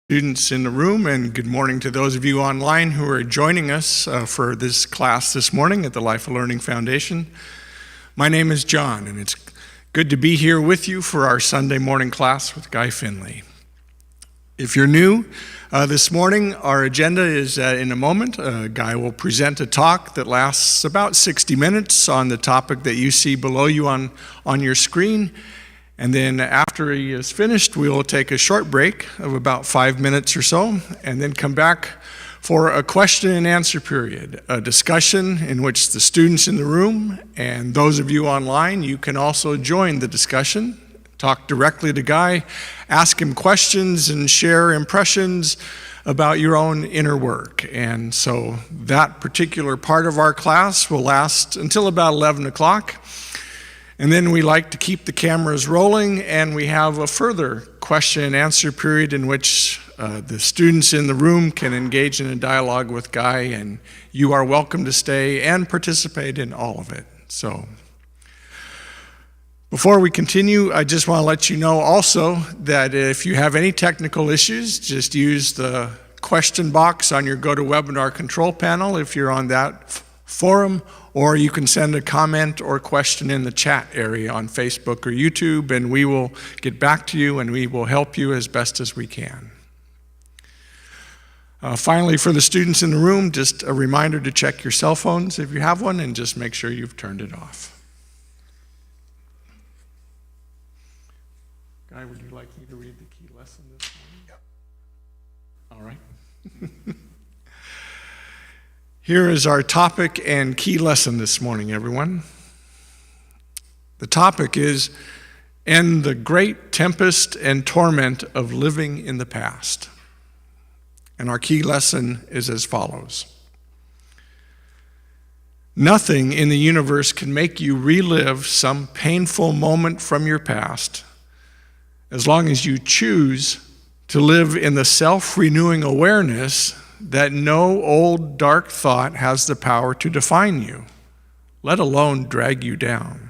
Students in the room, and good morning to those of you online who are joining us for this class this morning at the Life of Learning Foundation. My name is John, and it's good to be here with you for our Sunday morning class with Guy Finley. If you're new this morning, our agenda is in a moment. Guy will present a talk that lasts about 60 minutes on the topic that you see below you on your screen. And then after he is finished, we will take a short break of about 5 minutes or so, and then come back for a question and answer period, a discussion in which the students in the room and those of you online, you can also join the discussion, talk directly to Guy, ask him questions and share impressions about your own inner work. And so that particular part of our class will last until about 11 o'clock. And then we like to keep the cameras rolling, and we have a further question and answer period in which the students in the room can engage in a dialogue with Guy, and you are welcome to stay and participate in all of it. So before we continue, I just want to let you know also that if you have any technical issues, just use the question box on your GoToWebinar control panel if you're on that forum, or you can send a comment or question in the chat area on Facebook or YouTube, and we will get back to you and we will help you as best as we can. Finally, for the students in the room, just a reminder to check your cell phones if you have one, and just make sure you've turned it off. Guy, would you like me to read the key lesson this morning? Yep. All right. Here is our topic and key lesson this morning, everyone. The topic is "End the Great Tempest and Torment of Living in the Past." And our key lesson is as follows. Nothing in the universe can make you relive some painful moment from your past as long as you choose to live in the self-renewing awareness that no old dark thought has the power to define you, let alone drag you down.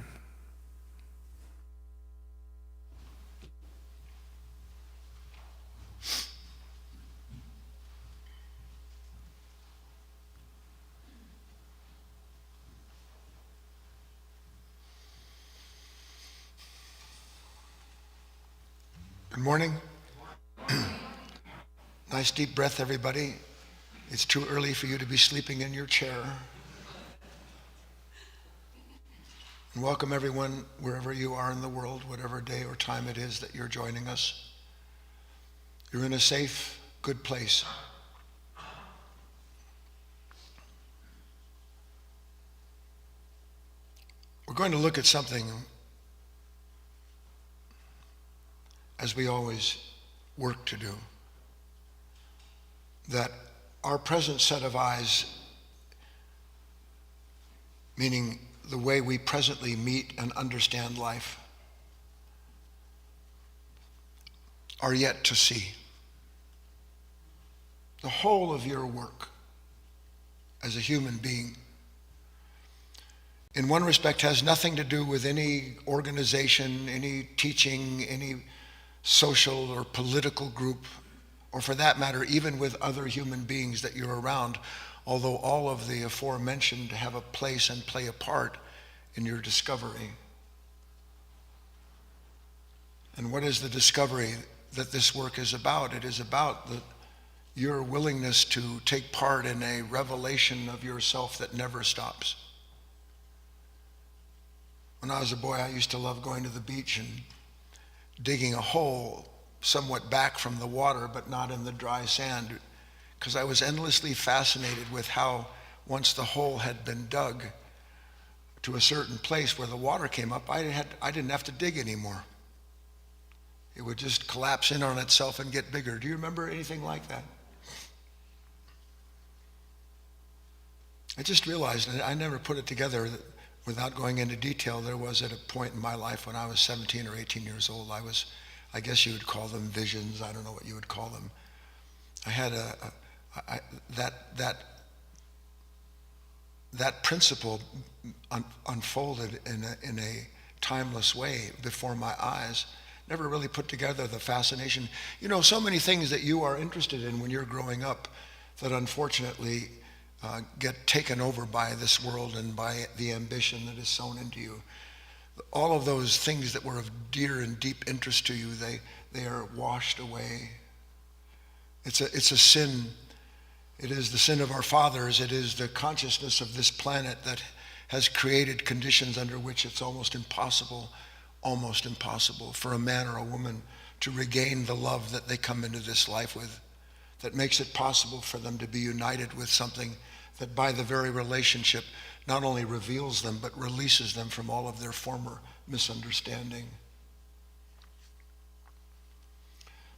Good morning. Nice deep breath, everybody. It's too early for you to be sleeping in your chair. And welcome everyone, wherever you are in the world, whatever day or time it is that you're joining us. You're in a safe, good place. We're going to look at something, as we always work to do, that our present set of eyes, meaning the way we presently meet and understand life, are yet to see. The whole of your work as a human being, in one respect, has nothing to do with any organization, any teaching, any social or political group, or for that matter, even with other human beings that you're around, although all of the aforementioned have a place and play a part in your discovery. And what is the discovery that this work is about? It is about your willingness to take part in a revelation of yourself that never stops. When I was a boy, I used to love going to the beach and digging a hole somewhat back from the water, but not in the dry sand, because I was endlessly fascinated with how once the hole had been dug to a certain place where the water came up, I didn't have to dig anymore. It would just collapse in on itself and get bigger. Do you remember anything like that? I just realized, and I never put it together without going into detail, there was at a point in my life when I was 17 or 18 years old, I guess you would call them visions. I don't know what you would call them. I had that principle unfolded in a timeless way before my eyes never really put together the fascination. You know, so many things that you are interested in when you're growing up that unfortunately get taken over by this world and by the ambition that is sown into you. All of those things that were of dear and deep interest to you, they are washed away. It's a sin. It is the sin of our fathers. It is the consciousness of this planet that has created conditions under which it's almost impossible for a man or a woman to regain the love that they come into this life with, that makes it possible for them to be united with something that by the very relationship not only reveals them but releases them from all of their former misunderstanding.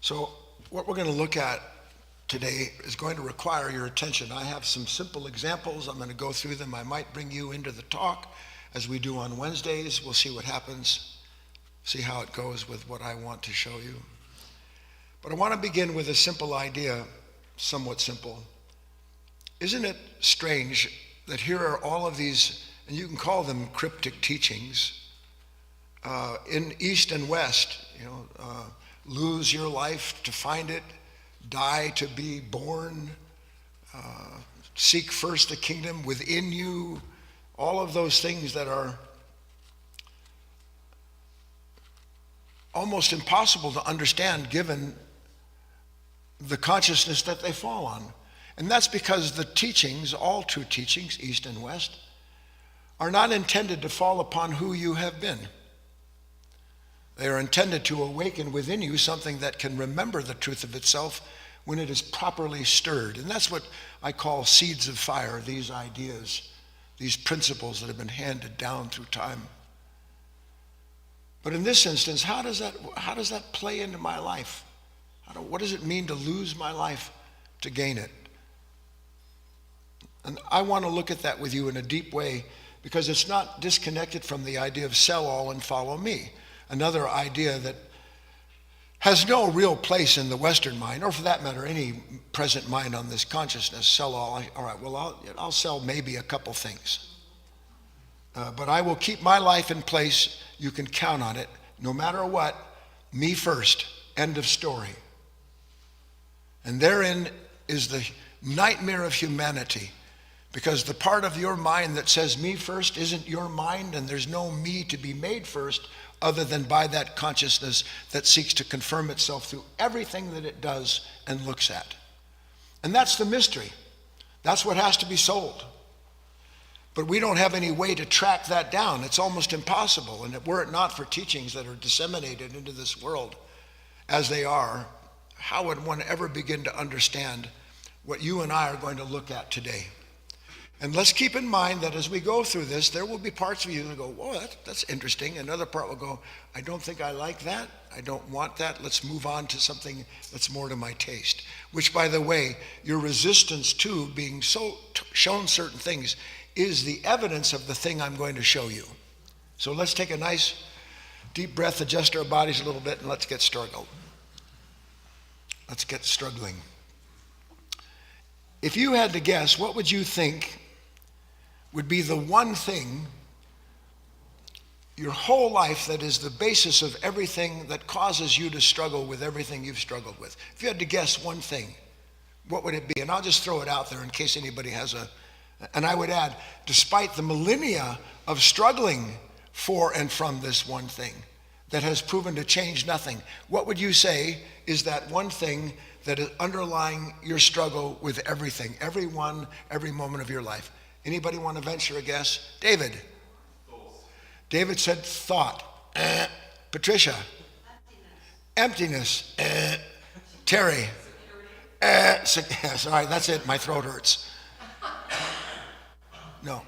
So what we're going to look at today is going to require your attention. I have some simple examples. I'm going to go through them. I might bring you into the talk as we do on Wednesdays. We'll see what happens, see how it goes with what I want to show you. But I want to begin with a simple idea, somewhat simple. Isn't it strange that here are all of these, and you can call them cryptic teachings, in East and West, lose your life to find it, die to be born, seek first the kingdom within you, all of those things that are almost impossible to understand given the consciousness that they fall on. And that's because the teachings, all true teachings, East and West, are not intended to fall upon who you have been. They are intended to awaken within you something that can remember the truth of itself when it is properly stirred. And that's what I call seeds of fire, these ideas, these principles that have been handed down through time. But in this instance, how does that play into my life? What does it mean to lose my life to gain it? And I want to look at that with you in a deep way because it's not disconnected from the idea of sell all and follow me. Another idea that has no real place in the Western mind, or for that matter, any present mind on this consciousness. Sell all. All right, well, I'll sell maybe a couple things. But I will keep my life in place. You can count on it. No matter what, me first. End of story. And therein is the nightmare of humanity. Because the part of your mind that says me first isn't your mind, and there's no me to be made first other than by that consciousness that seeks to confirm itself through everything that it does and looks at. And that's the mystery. That's what has to be sold. But we don't have any way to track that down. It's almost impossible. And were it not for teachings that are disseminated into this world as they are, how would one ever begin to understand what you and I are going to look at today? And let's keep in mind that as we go through this, there will be parts of you that go, whoa, that's interesting. Another part will go, I don't think I like that. I don't want that. Let's move on to something that's more to my taste. Which, by the way, your resistance to being shown certain things is the evidence of the thing I'm going to show you. So let's take a nice deep breath, adjust our bodies a little bit, and let's get struggled. Let's get struggling. If you had to guess, what would you think would be the one thing your whole life that is the basis of everything that causes you to struggle with everything you've struggled with? If you had to guess one thing, what would it be? And I'll just throw it out there in case anybody has and I would add, despite the millennia of struggling for and from this one thing that has proven to change nothing, what would you say is that one thing that is underlying your struggle with everything, every moment of your life? Anybody want to venture a guess? David. David said thought. Patricia. Emptiness. Terry. Sorry, that's it. My throat hurts. No,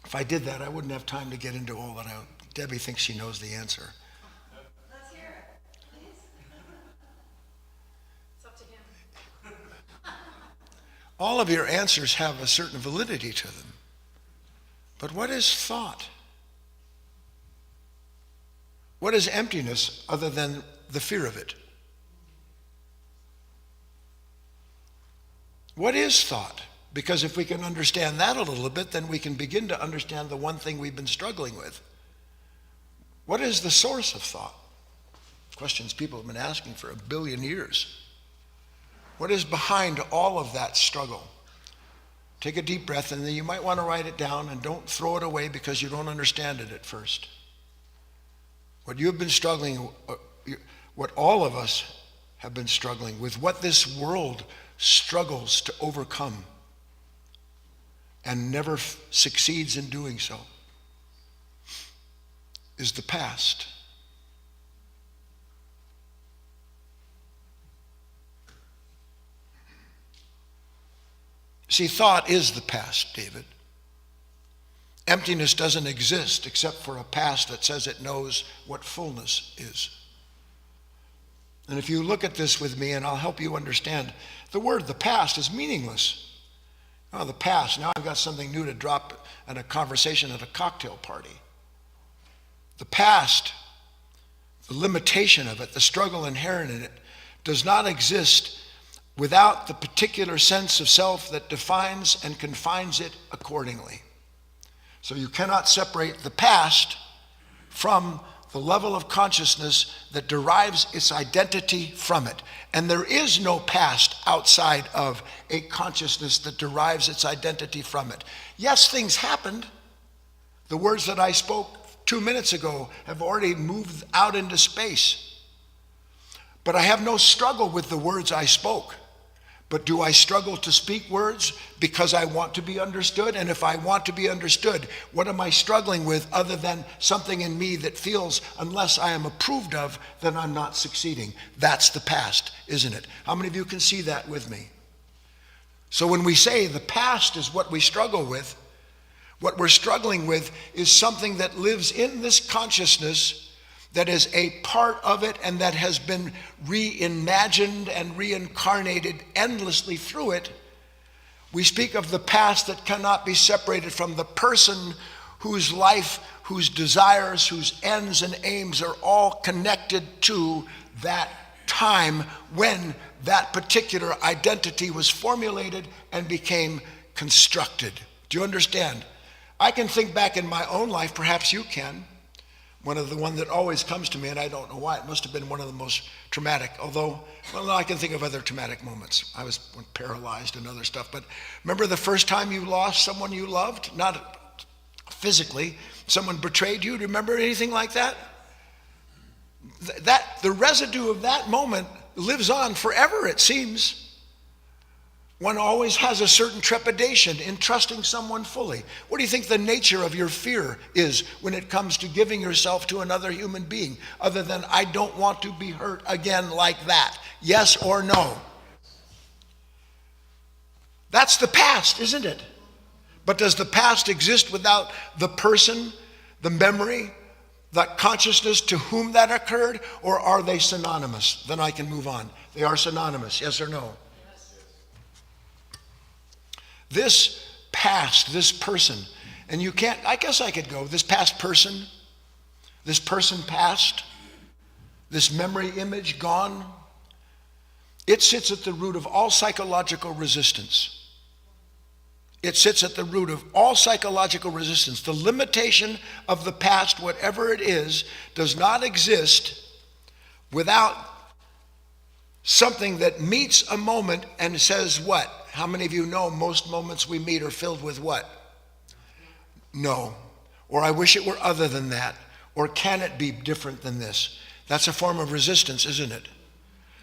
if I did that, I wouldn't have time to get into all that. Debbie thinks she knows the answer. Let's hear it, please. It's up to him. All of your answers have a certain validity to them. But what is thought? What is emptiness other than the fear of it? What is thought? Because if we can understand that a little bit, then we can begin to understand the one thing we've been struggling with. What is the source of thought? questions people have been asking for 1 billion years. What is behind all of that struggle? Take a deep breath, and then you might want to write it down, and don't throw it away because you don't understand it at first. What you have been struggling, what all of us have been struggling with, what this world struggles to overcome and never succeeds in doing so, is the past. See, thought is the past, David. Emptiness doesn't exist except for a past that says it knows what fullness is. And if you look at this with me, and I'll help you understand, the word the past is meaningless. Oh, the past. Now I've got something new to drop in a conversation at a cocktail party. The past, the limitation of it, the struggle inherent in it, does not exist without the particular sense of self that defines and confines it accordingly. So you cannot separate the past from the level of consciousness that derives its identity from it. And there is no past outside of a consciousness that derives its identity from it. Yes, things happened. The words that I spoke 2 minutes ago have already moved out into space. But I have no struggle with the words I spoke. But do I struggle to speak words because I want to be understood? And if I want to be understood, what am I struggling with other than something in me that feels, unless I am approved of, then I'm not succeeding? That's the past, isn't it? How many of you can see that with me? So when we say the past is what we struggle with, what we're struggling with is something that lives in this consciousness, that is a part of it, and that has been reimagined and reincarnated endlessly through it. We speak of the past that cannot be separated from the person whose life, whose desires, whose ends and aims are all connected to that time when that particular identity was formulated and became constructed. Do you understand? I can think back in my own life, perhaps you can. One that always comes to me, and I don't know why, it must have been one of the most traumatic, although, well, no, I can think of other traumatic moments. I was paralyzed and other stuff, but remember the first time you lost someone you loved? Not physically, someone betrayed you. Do you remember anything like that? The residue of that moment lives on forever, it seems. One always has a certain trepidation in trusting someone fully. What do you think the nature of your fear is when it comes to giving yourself to another human being, other than I don't want to be hurt again like that? Yes or no? That's the past, isn't it? But does the past exist without the person, the memory, that consciousness to whom that occurred, or are they synonymous? Then I can move on. They are synonymous, yes or no? This past, this person, and you can't, I guess I could go, this past person, this person past, this memory image gone, it sits at the root of all psychological resistance. It sits at the root of all psychological resistance. The limitation of the past, whatever it is, does not exist without something that meets a moment and says what? How many of you know most moments we meet are filled with what? No. Or I wish it were other than that. Or can it be different than this? That's a form of resistance, isn't it?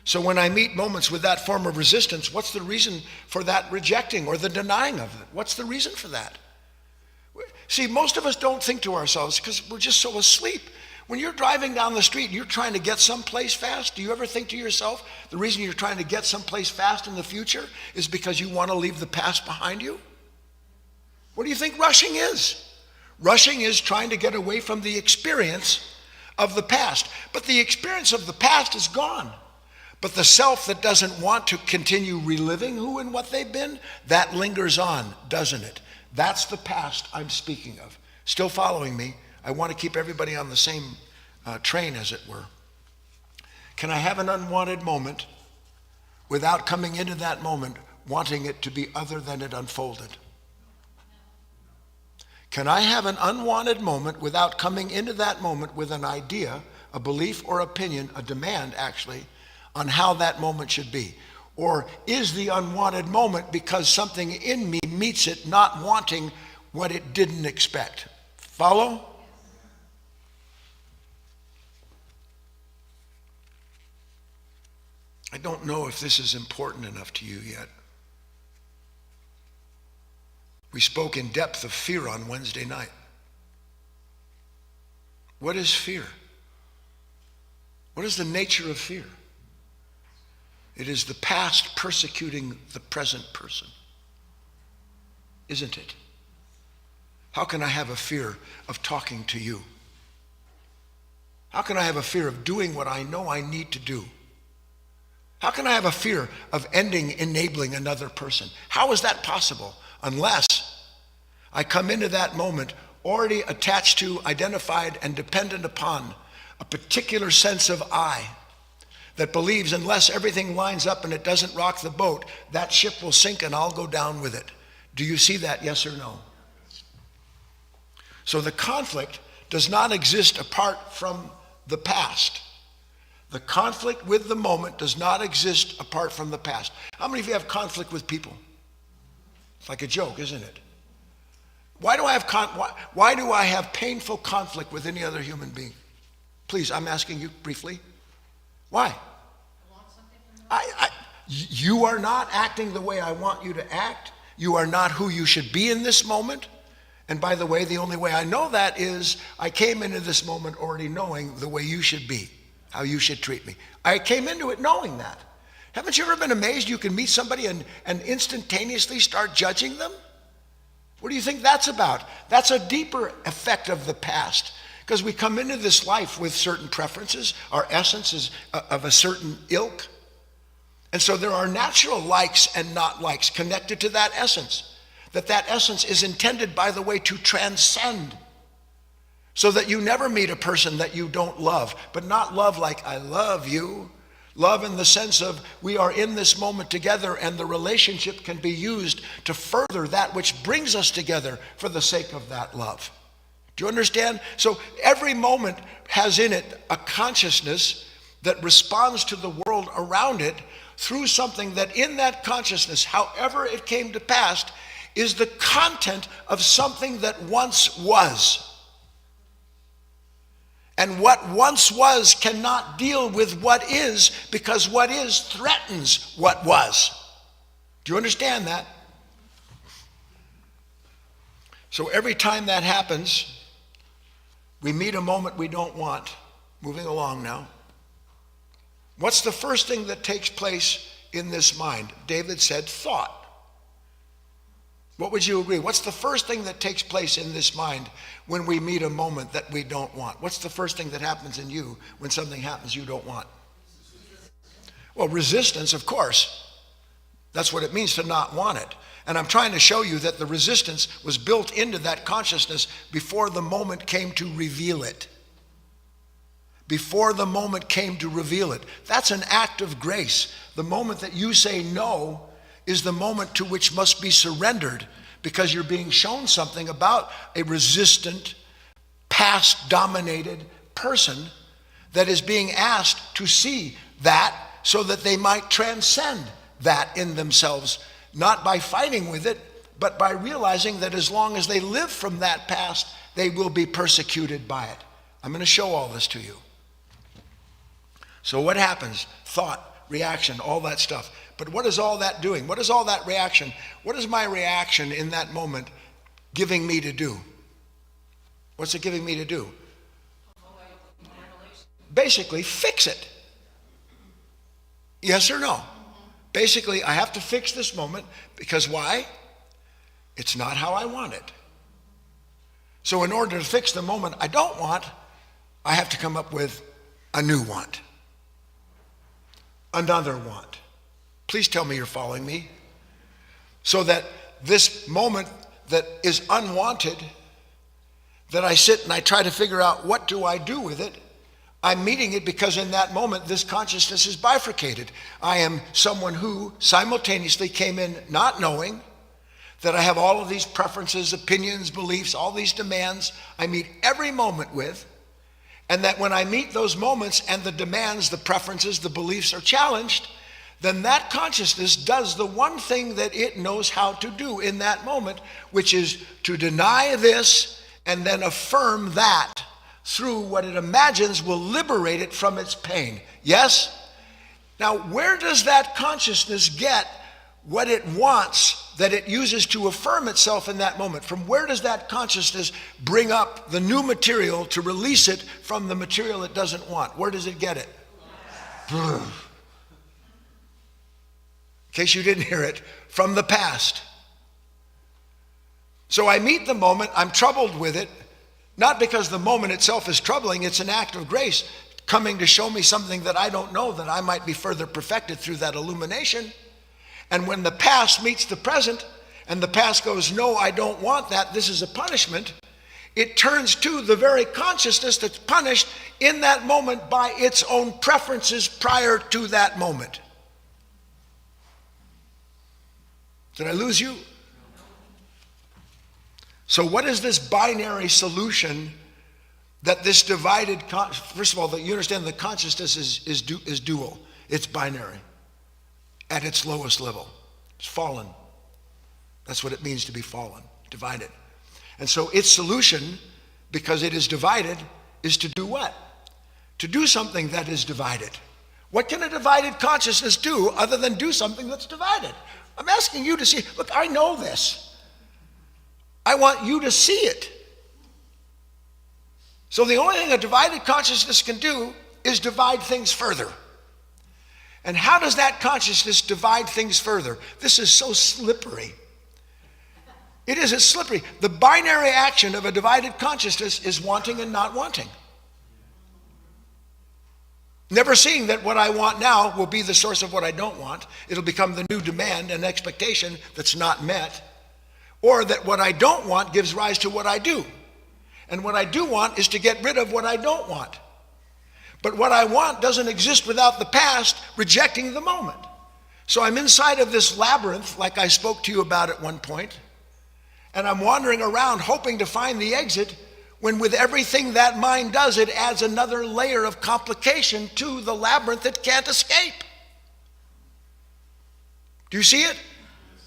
So when I meet moments with that form of resistance, what's the reason for that rejecting or the denying of it? What's the reason for that? See, most of us don't think to ourselves because we're just so asleep. When you're driving down the street and you're trying to get someplace fast, do you ever think to yourself, the reason you're trying to get someplace fast in the future is because you want to leave the past behind you? What do you think rushing is? Rushing is trying to get away from the experience of the past. But the experience of the past is gone. But the self that doesn't want to continue reliving who and what they've been, that lingers on, doesn't it? That's the past I'm speaking of. Still following me? I want to keep everybody on the same train, as it were. Can I have an unwanted moment without coming into that moment wanting it to be other than it unfolded? Can I have an unwanted moment without coming into that moment with an idea a belief or opinion, a demand actually, on how that moment should be? Or is the unwanted moment because something in me meets it not wanting what it didn't expect? Follow? I don't know if this is important enough to you yet. We spoke in depth of fear on Wednesday night. What is fear? What is the nature of fear? It is the past persecuting the present person, isn't it? How can I have a fear of talking to you? How can I have a fear of doing what I know I need to do? How can I have a fear of enabling another person? How is that possible? Unless I come into that moment already attached to, identified, and dependent upon a particular sense of I that believes unless everything lines up and it doesn't rock the boat, that ship will sink and I'll go down with it. Do you see that, yes or no? So the conflict does not exist apart from the past. The conflict with the moment does not exist apart from the past. How many of you have conflict with people? It's like a joke, isn't it? Why do I have painful conflict with any other human being? Please, I'm asking you briefly. Why? You are not acting the way I want you to act. You are not who you should be in this moment. And by the way, the only way I know that is I came into this moment already knowing the way you should be, how you should treat me. I came into it knowing that. Haven't you ever been amazed you can meet somebody and instantaneously start judging them? What do you think that's about? That's a deeper effect of the past. Because we come into this life with certain preferences. Our essence is of a certain ilk. And so there are natural likes and not likes connected to that essence. That essence is intended, by the way, to transcend. So that you never meet a person that you don't love. But not love like, I love you. Love in the sense of we are in this moment together and the relationship can be used to further that which brings us together for the sake of that love. Do you understand? So every moment has in it a consciousness that responds to the world around it through something that in that consciousness, however it came to pass, is the content of something that once was. And what once was cannot deal with what is because what is threatens what was. Do you understand that? So every time that happens, we meet a moment we don't want. Moving along now. What's the first thing that takes place in this mind? David said thought. What would you agree? What's the first thing that takes place in this mind when we meet a moment that we don't want? What's the first thing that happens in you when something happens you don't want? Well, resistance, of course. That's what it means to not want it. And I'm trying to show you that the resistance was built into that consciousness before the moment came to reveal it. Before the moment came to reveal it. That's an act of grace. The moment that you say no is the moment to which must be surrendered because you're being shown something about a resistant, past-dominated person that is being asked to see that so that they might transcend that in themselves, not by fighting with it, but by realizing that as long as they live from that past, they will be persecuted by it. I'm going to show all this to you. So what happens? Thought, reaction, all that stuff. But what is all that doing? What is all that reaction? What is my reaction in that moment giving me to do? What's it giving me to do? Basically, fix it. Yes or no? Basically, I have to fix this moment because why? It's not how I want it. So in order to fix the moment I don't want, I have to come up with a new want. Another want. Please tell me you're following me. So that this moment that is unwanted, that I sit and I try to figure out what do I do with it, I'm meeting it because in that moment this consciousness is bifurcated. I am someone who simultaneously came in not knowing that I have all of these preferences, opinions, beliefs, all these demands I meet every moment with, And that when I meet those moments and the demands, the preferences, the beliefs are challenged, then that consciousness does the one thing that it knows how to do in that moment, which is to deny this and then affirm that through what it imagines will liberate it from its pain. Yes? Now, where does that consciousness get what it wants that it uses to affirm itself in that moment? From where does that consciousness bring up the new material to release it from the material it doesn't want? Where does it get it? In case you didn't hear it, from the past. So I meet the moment, I'm troubled with it, not because the moment itself is troubling, it's an act of grace coming to show me something that I don't know, that I might be further perfected through that illumination. And when the past meets the present, and the past goes, no, I don't want that, this is a punishment, it turns to the very consciousness that's punished in that moment by its own preferences prior to that moment. Did I lose you? So what is this binary solution that this divided, first of all, that you understand the consciousness is dual. It's binary at its lowest level. It's fallen. That's what it means to be fallen, divided. And so its solution, because it is divided, is to do what? To do something that is divided. What can a divided consciousness do other than do something that's divided? I'm asking you to see. Look, I know this. I want you to see it. So the only thing a divided consciousness can do is divide things further. And how does that consciousness divide things further? This is so slippery. It is slippery. The binary action of a divided consciousness is wanting and not wanting. Never seeing that what I want now will be the source of what I don't want. It'll become the new demand and expectation that's not met. Or that what I don't want gives rise to what I do. And what I do want is to get rid of what I don't want. But what I want doesn't exist without the past rejecting the moment. So I'm inside of this labyrinth, like I spoke to you about at one point, and I'm wandering around hoping to find the exit, when with everything that mind does, it adds another layer of complication to the labyrinth it can't escape. Do you see it?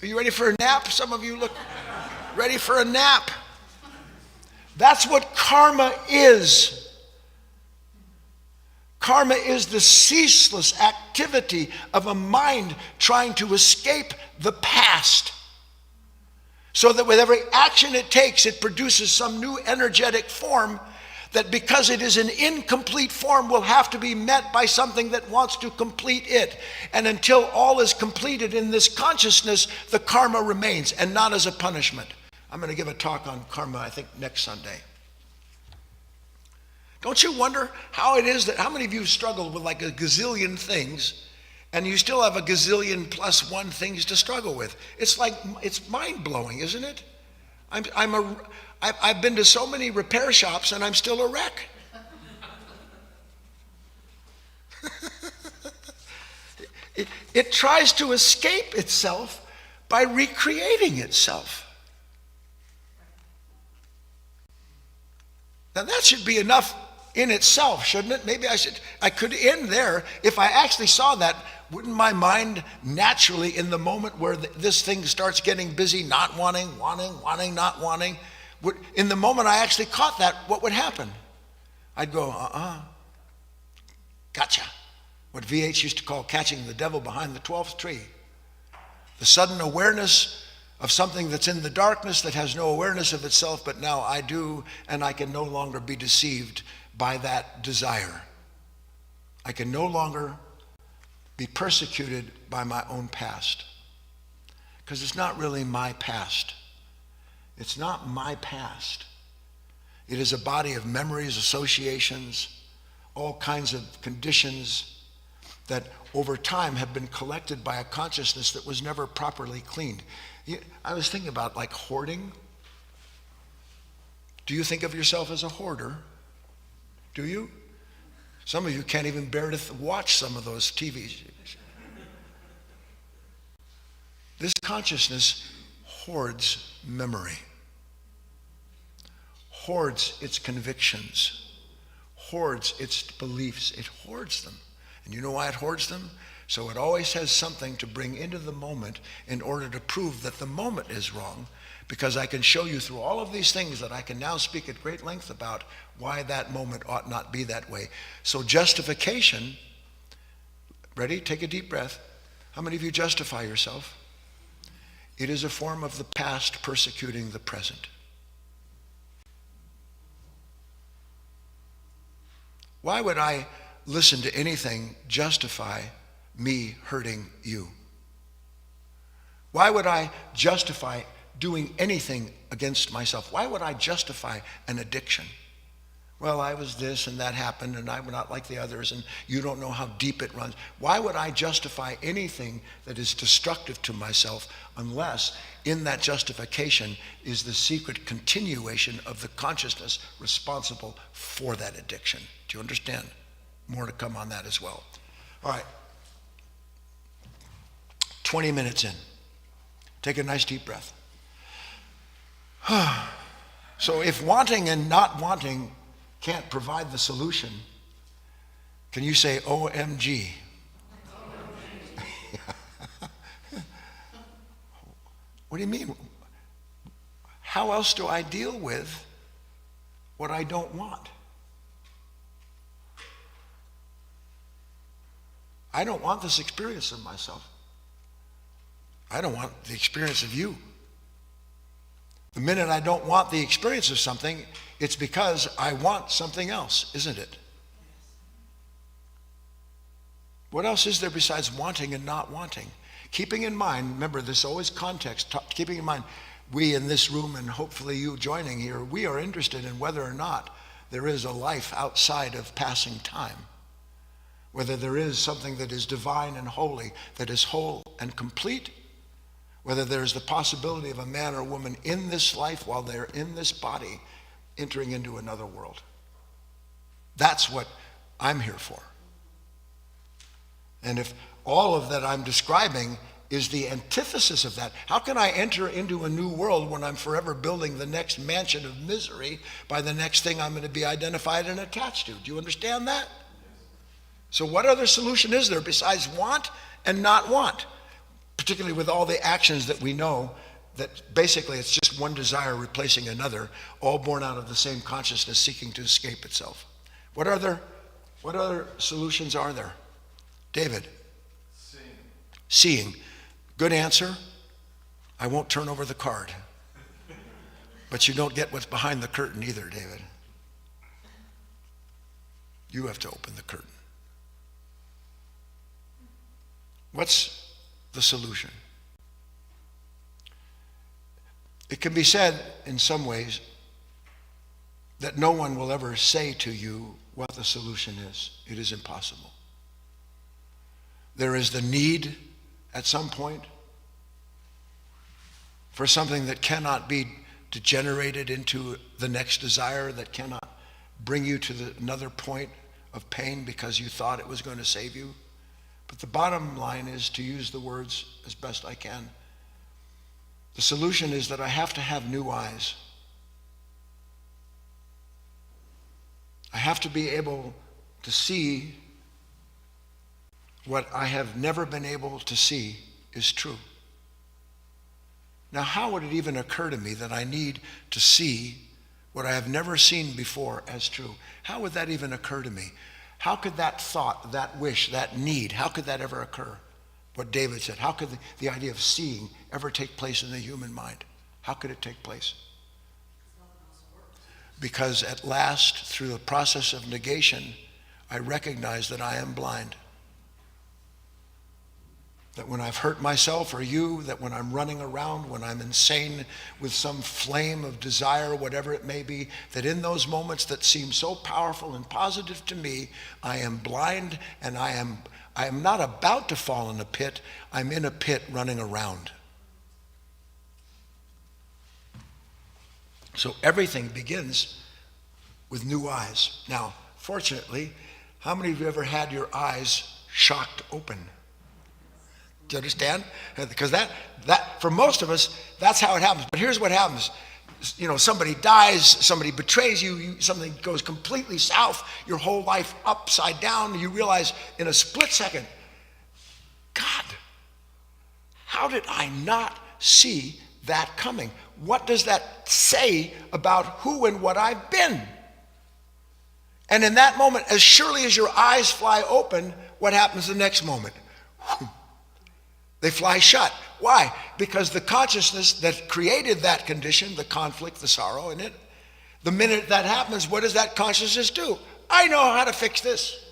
Are you ready for a nap? Some of you look ready for a nap. That's what karma is. Karma is the ceaseless activity of a mind trying to escape the past, so that with every action it takes, it produces some new energetic form that, because it is an incomplete form, will have to be met by something that wants to complete it. And until all is completed in this consciousness, the karma remains, and not as a punishment. I'm going to give a talk on karma, I think, next Sunday. Don't you wonder how it is that, how many of you struggle with like a gazillion things, and you still have a gazillion plus one things to struggle with? It's like, it's mind-blowing, isn't it? I've been to so many repair shops and I'm still a wreck. It tries to escape itself by recreating itself. Now that should be enough in itself, shouldn't it? Maybe I could end there. If I actually saw that, wouldn't my mind naturally, in the moment where this thing starts getting busy, not wanting, not wanting, in the moment I actually caught that, what would happen? I'd go, gotcha. What VH used to call catching the devil behind the 12th tree. The sudden awareness of something that's in the darkness that has no awareness of itself, but now I do, and I can no longer be deceived by that desire. I can no longer be persecuted by my own past, because it's not really my past. It's not my past. It is a body of memories, associations, all kinds of conditions that over time have been collected by a consciousness that was never properly cleaned. I was thinking about like hoarding. Do you think of yourself as a hoarder? Do you? Some of you can't even bear to watch some of those TVs. This consciousness hoards memory, hoards its convictions, hoards its beliefs. It hoards them. And you know why it hoards them? So it always has something to bring into the moment in order to prove that the moment is wrong, because I can show you through all of these things that I can now speak at great length about why that moment ought not be that way. So justification, ready? Take a deep breath. How many of you justify yourself? It is a form of the past persecuting the present. Why would I listen to anything justify me hurting you? Why would I justify doing anything against myself? Why would I justify an addiction? Well, I was this and that happened and I'm not like the others and you don't know how deep it runs. Why would I justify anything that is destructive to myself unless in that justification is the secret continuation of the consciousness responsible for that addiction? Do you understand? More to come on that as well. All right. 20 minutes in. Take a nice deep breath. So if wanting and not wanting can't provide the solution, can you say OMG? What do you mean? How else do I deal with what I don't want? I don't want this experience of myself. I don't want the experience of you. The minute I don't want the experience of something, it's because I want something else, isn't it? What else is there besides wanting and not wanting? Keeping in mind, remember, there's always context. Keeping in mind, we in this room and hopefully you joining here, we are interested in whether or not there is a life outside of passing time. Whether there is something that is divine and holy, that is whole and complete, whether there's the possibility of a man or woman in this life while they're in this body entering into another world. That's what I'm here for. And if all of that I'm describing is the antithesis of that, how can I enter into a new world when I'm forever building the next mansion of misery by the next thing I'm going to be identified and attached to? Do you understand that? So what other solution is there besides want and not want? Particularly with all the actions that we know that basically it's just one desire replacing another, all born out of the same consciousness seeking to escape itself. What other solutions are there? David? Seeing. Good answer. I won't turn over the card. But you don't get what's behind the curtain either, David. You have to open the curtain. What's the solution? It can be said in some ways that no one will ever say to you what the solution is. It is impossible. There is the need at some point for something that cannot be degenerated into the next desire, that cannot bring you to another point of pain because you thought it was going to save you. But the bottom line is, to use the words as best I can, the solution is that I have to have new eyes. I have to be able to see what I have never been able to see is true. Now, how would it even occur to me that I need to see what I have never seen before as true? How would that even occur to me? How could that thought, that wish, that need, how could that ever occur? What David said, how could the idea of seeing ever take place in the human mind? How could it take place? Because at last, through the process of negation, I recognize that I am blind. That when I've hurt myself or you, that when I'm running around, when I'm insane with some flame of desire, whatever it may be, that in those moments that seem so powerful and positive to me, I am blind and I am not about to fall in a pit. I'm in a pit running around. So everything begins with new eyes. Now, fortunately, how many of you ever had your eyes shocked open? Do you understand? Because that for most of us, that's how it happens. But here's what happens. somebody dies, somebody betrays you, something goes completely south, your whole life upside down, you realize in a split second, God, how did I not see that coming? What does that say about who and what I've been? And in that moment, as surely as your eyes fly open, what happens the next moment? They fly shut. Why? Because the consciousness that created that condition, the conflict, the sorrow in it, the minute that happens, what does that consciousness do? I know how to fix this.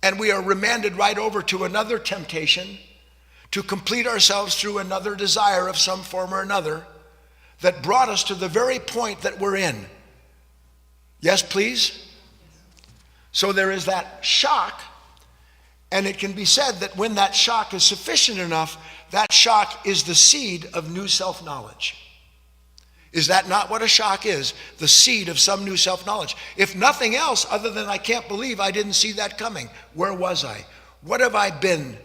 And we are remanded right over to another temptation to complete ourselves through another desire of some form or another that brought us to the very point that we're in. Yes, please? So there is that shock, and it can be said that when that shock is sufficient enough, that shock is the seed of new self-knowledge. Is that not what a shock is? The seed of some new self-knowledge. If nothing else, other than I can't believe I didn't see that coming. Where was I? What have I been?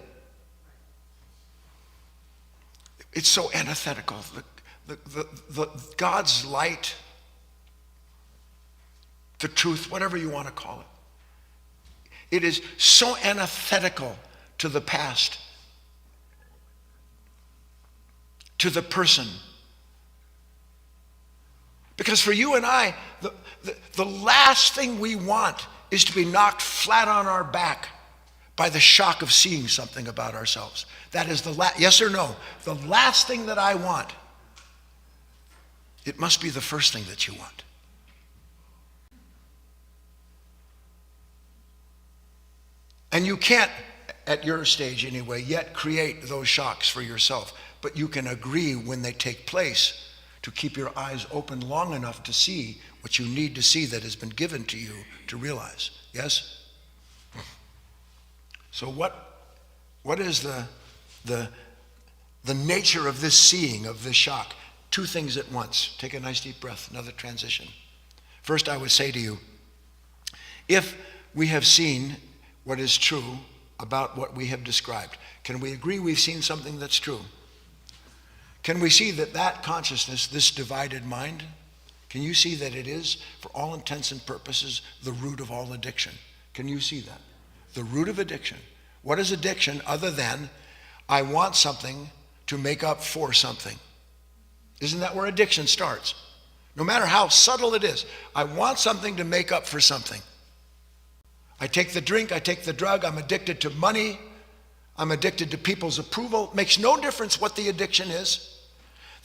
It's so antithetical. The God's light, the truth, whatever you want to call it. It is so antithetical to the past, to the person. Because for you and I, the last thing we want is to be knocked flat on our back by the shock of seeing something about ourselves. That is yes or no? The last thing that I want. It must be the first thing that you want. And you can't, at your stage anyway, yet create those shocks for yourself. But you can agree when they take place to keep your eyes open long enough to see what you need to see that has been given to you to realize. Yes? So what is the nature of this seeing, of this shock? Two things at once. Take a nice deep breath, another transition. First, I would say to you, if we have seen what is true about what we have described, can we agree we've seen something that's true? Can we see that consciousness, this divided mind, can you see that it is, for all intents and purposes, the root of all addiction? Can you see that? The root of addiction. What is addiction other than I want something to make up for something? Isn't that where addiction starts? No matter how subtle it is, I want something to make up for something. I take the drink, I take the drug, I'm addicted to money, I'm addicted to people's approval. It makes no difference what the addiction is.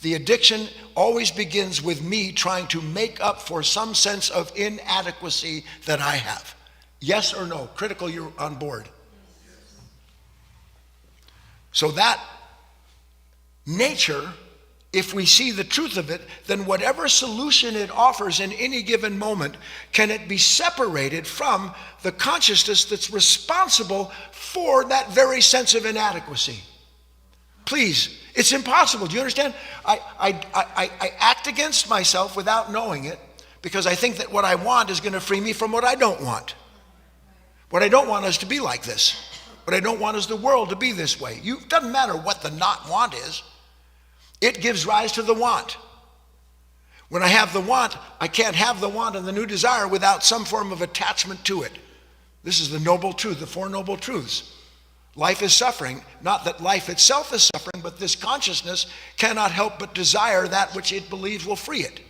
The addiction always begins with me trying to make up for some sense of inadequacy that I have. Yes or no? Critical, you're on board. So that nature, if we see the truth of it, then whatever solution it offers in any given moment, can it be separated from the consciousness that's responsible for that very sense of inadequacy? Please, it's impossible. Do you understand? I act against myself without knowing it because I think that what I want is going to free me from what I don't want. What I don't want is to be like this. What I don't want is the world to be this way. It doesn't matter what the not want is. It gives rise to the want. When I have the want, I can't have the want and the new desire without some form of attachment to it. This is the noble truth, the Four Noble Truths. Life is suffering, not that life itself is suffering, but this consciousness cannot help but desire that which it believes will free it.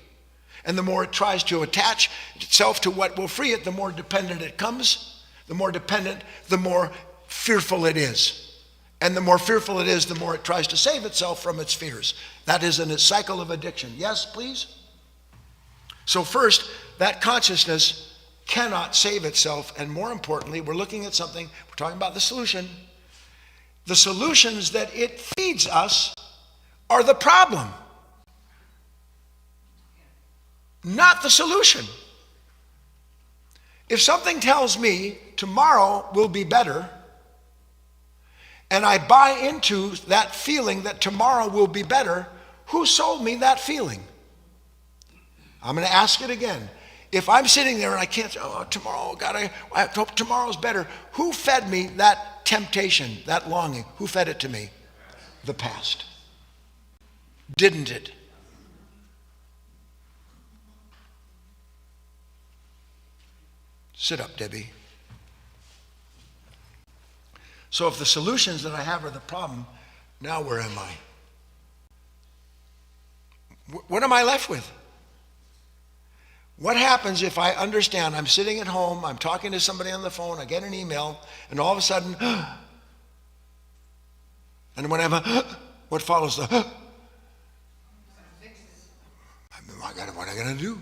And the more it tries to attach itself to what will free it, the more dependent it comes. The more dependent, the more fearful it is. And the more fearful it is, the more it tries to save itself from its fears. That is a cycle of addiction. Yes, please? So first, that consciousness cannot save itself. And more importantly, we're looking at something, we're talking about the solution. The solutions that it feeds us are the problem, not the solution. If something tells me tomorrow will be better, and I buy into that feeling that tomorrow will be better, who sold me that feeling? I'm going to ask it again. If I'm sitting there and I can't say, tomorrow, God, I hope tomorrow's better. Who fed me that temptation, that longing? Who fed it to me? The past. Didn't it? Sit up, Debbie. So if the solutions that I have are the problem, now where am I? What am I left with? What happens if I understand I'm sitting at home, I'm talking to somebody on the phone, I get an email, and all of a sudden, and when what follows the, what am I going to do?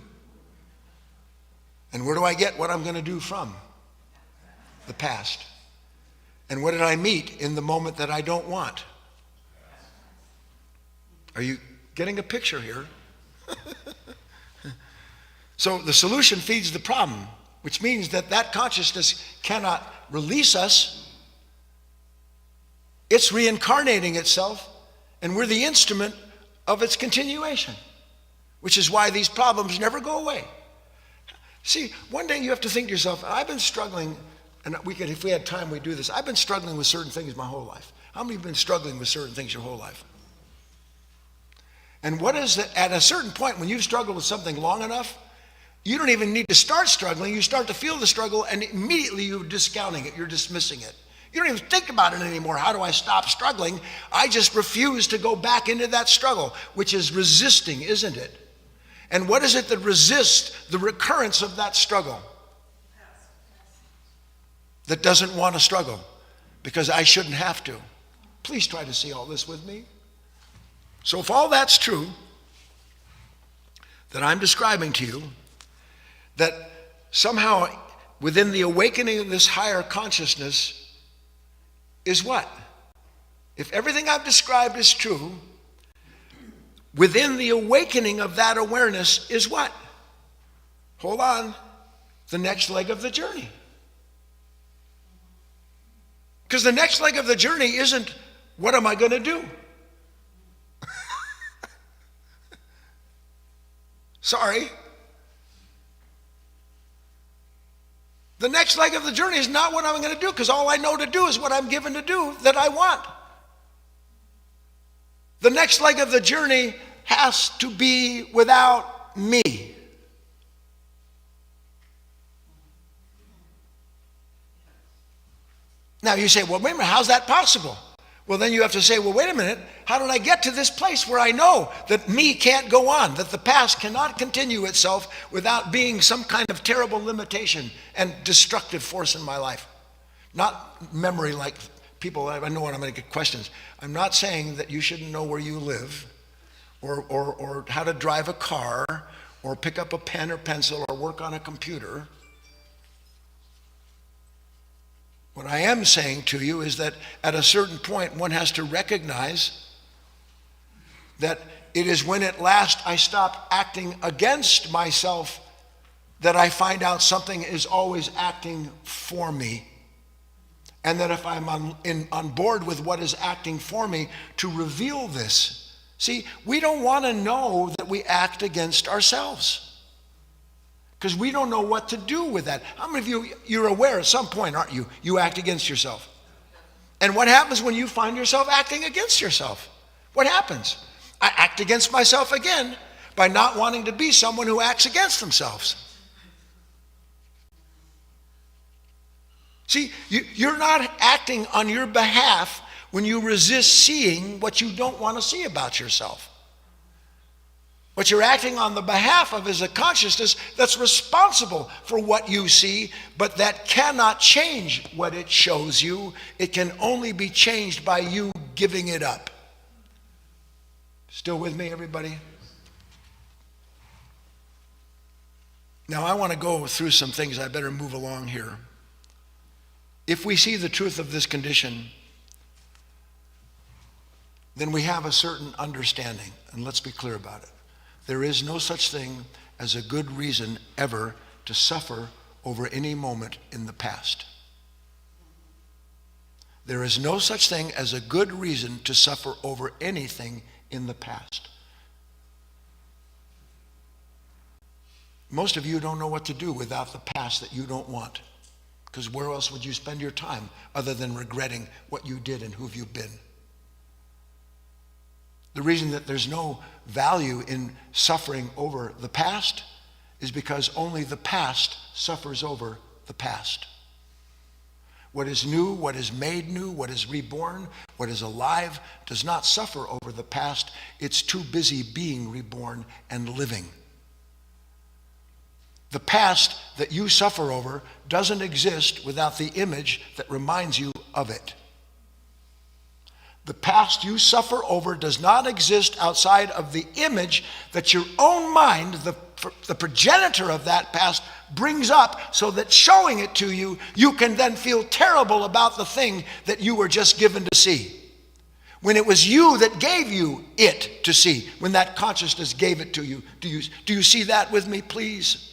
And where do I get what I'm going to do from? The past. And what did I meet in the moment that I don't want? Are you getting a picture here? So the solution feeds the problem, which means that consciousness cannot release us. It's reincarnating itself, and we're the instrument of its continuation, which is why these problems never go away. See, one day you have to think to yourself, I've been struggling, and if we had time, we'd do this. I've been struggling with certain things my whole life. How many of you have been struggling with certain things your whole life? And what is it, at a certain point, when you've struggled with something long enough, you don't even need to start struggling. You start to feel the struggle, and immediately you're discounting it. You're dismissing it. You don't even think about it anymore. How do I stop struggling? I just refuse to go back into that struggle, which is resisting, isn't it? And what is it that resists the recurrence of that struggle? That doesn't want to struggle because I shouldn't have to. Please try to see all this with me. So if all that's true that I'm describing to you, that somehow within the awakening of this higher consciousness is what? If everything I've described is true, within the awakening of that awareness is what? Hold on. The next leg of the journey. Because the next leg of the journey isn't, what am I going to do? Sorry. The next leg of the journey is not what I'm going to do, because all I know to do is what I'm given to do that I want. The next leg of the journey has to be without me. Now you say, well, wait a minute, how's that possible? Well, then you have to say, well, wait a minute, how did I get to this place where I know that me can't go on, that the past cannot continue itself without being some kind of terrible limitation and destructive force in my life? Not memory like people, I know when I'm going to get questions. I'm not saying that you shouldn't know where you live or how to drive a car or pick up a pen or pencil or work on a computer. What I am saying to you is that at a certain point, one has to recognize that it is when at last I stop acting against myself that I find out something is always acting for me. And that if I'm on board with what is acting for me, to reveal this. See, we don't want to know that we act against ourselves, because we don't know what to do with that. How many of you're aware at some point, aren't you? You act against yourself. And what happens when you find yourself acting against yourself? What happens? I act against myself again by not wanting to be someone who acts against themselves. See, you're not acting on your behalf when you resist seeing what you don't want to see about yourself. What you're acting on the behalf of is a consciousness that's responsible for what you see, but that cannot change what it shows you. It can only be changed by you giving it up. Still with me, everybody? Now, I want to go through some things. I better move along here. If we see the truth of this condition, then we have a certain understanding, and let's be clear about it. There is no such thing as a good reason ever to suffer over any moment in the past. There is no such thing as a good reason to suffer over anything in the past. Most of you don't know what to do without the past that you don't want, because where else would you spend your time other than regretting what you did and who you've been? The reason that there's no value in suffering over the past is because only the past suffers over the past. What is new, what is made new, what is reborn, what is alive, does not suffer over the past. It's too busy being reborn and living. The past that you suffer over doesn't exist without the image that reminds you of it. The past you suffer over does not exist outside of the image that your own mind, the progenitor of that past, brings up, so that showing it to you, you can then feel terrible about the thing that you were just given to see. When it was you that gave you it to see, when that consciousness gave it to you. Do you see that with me, please?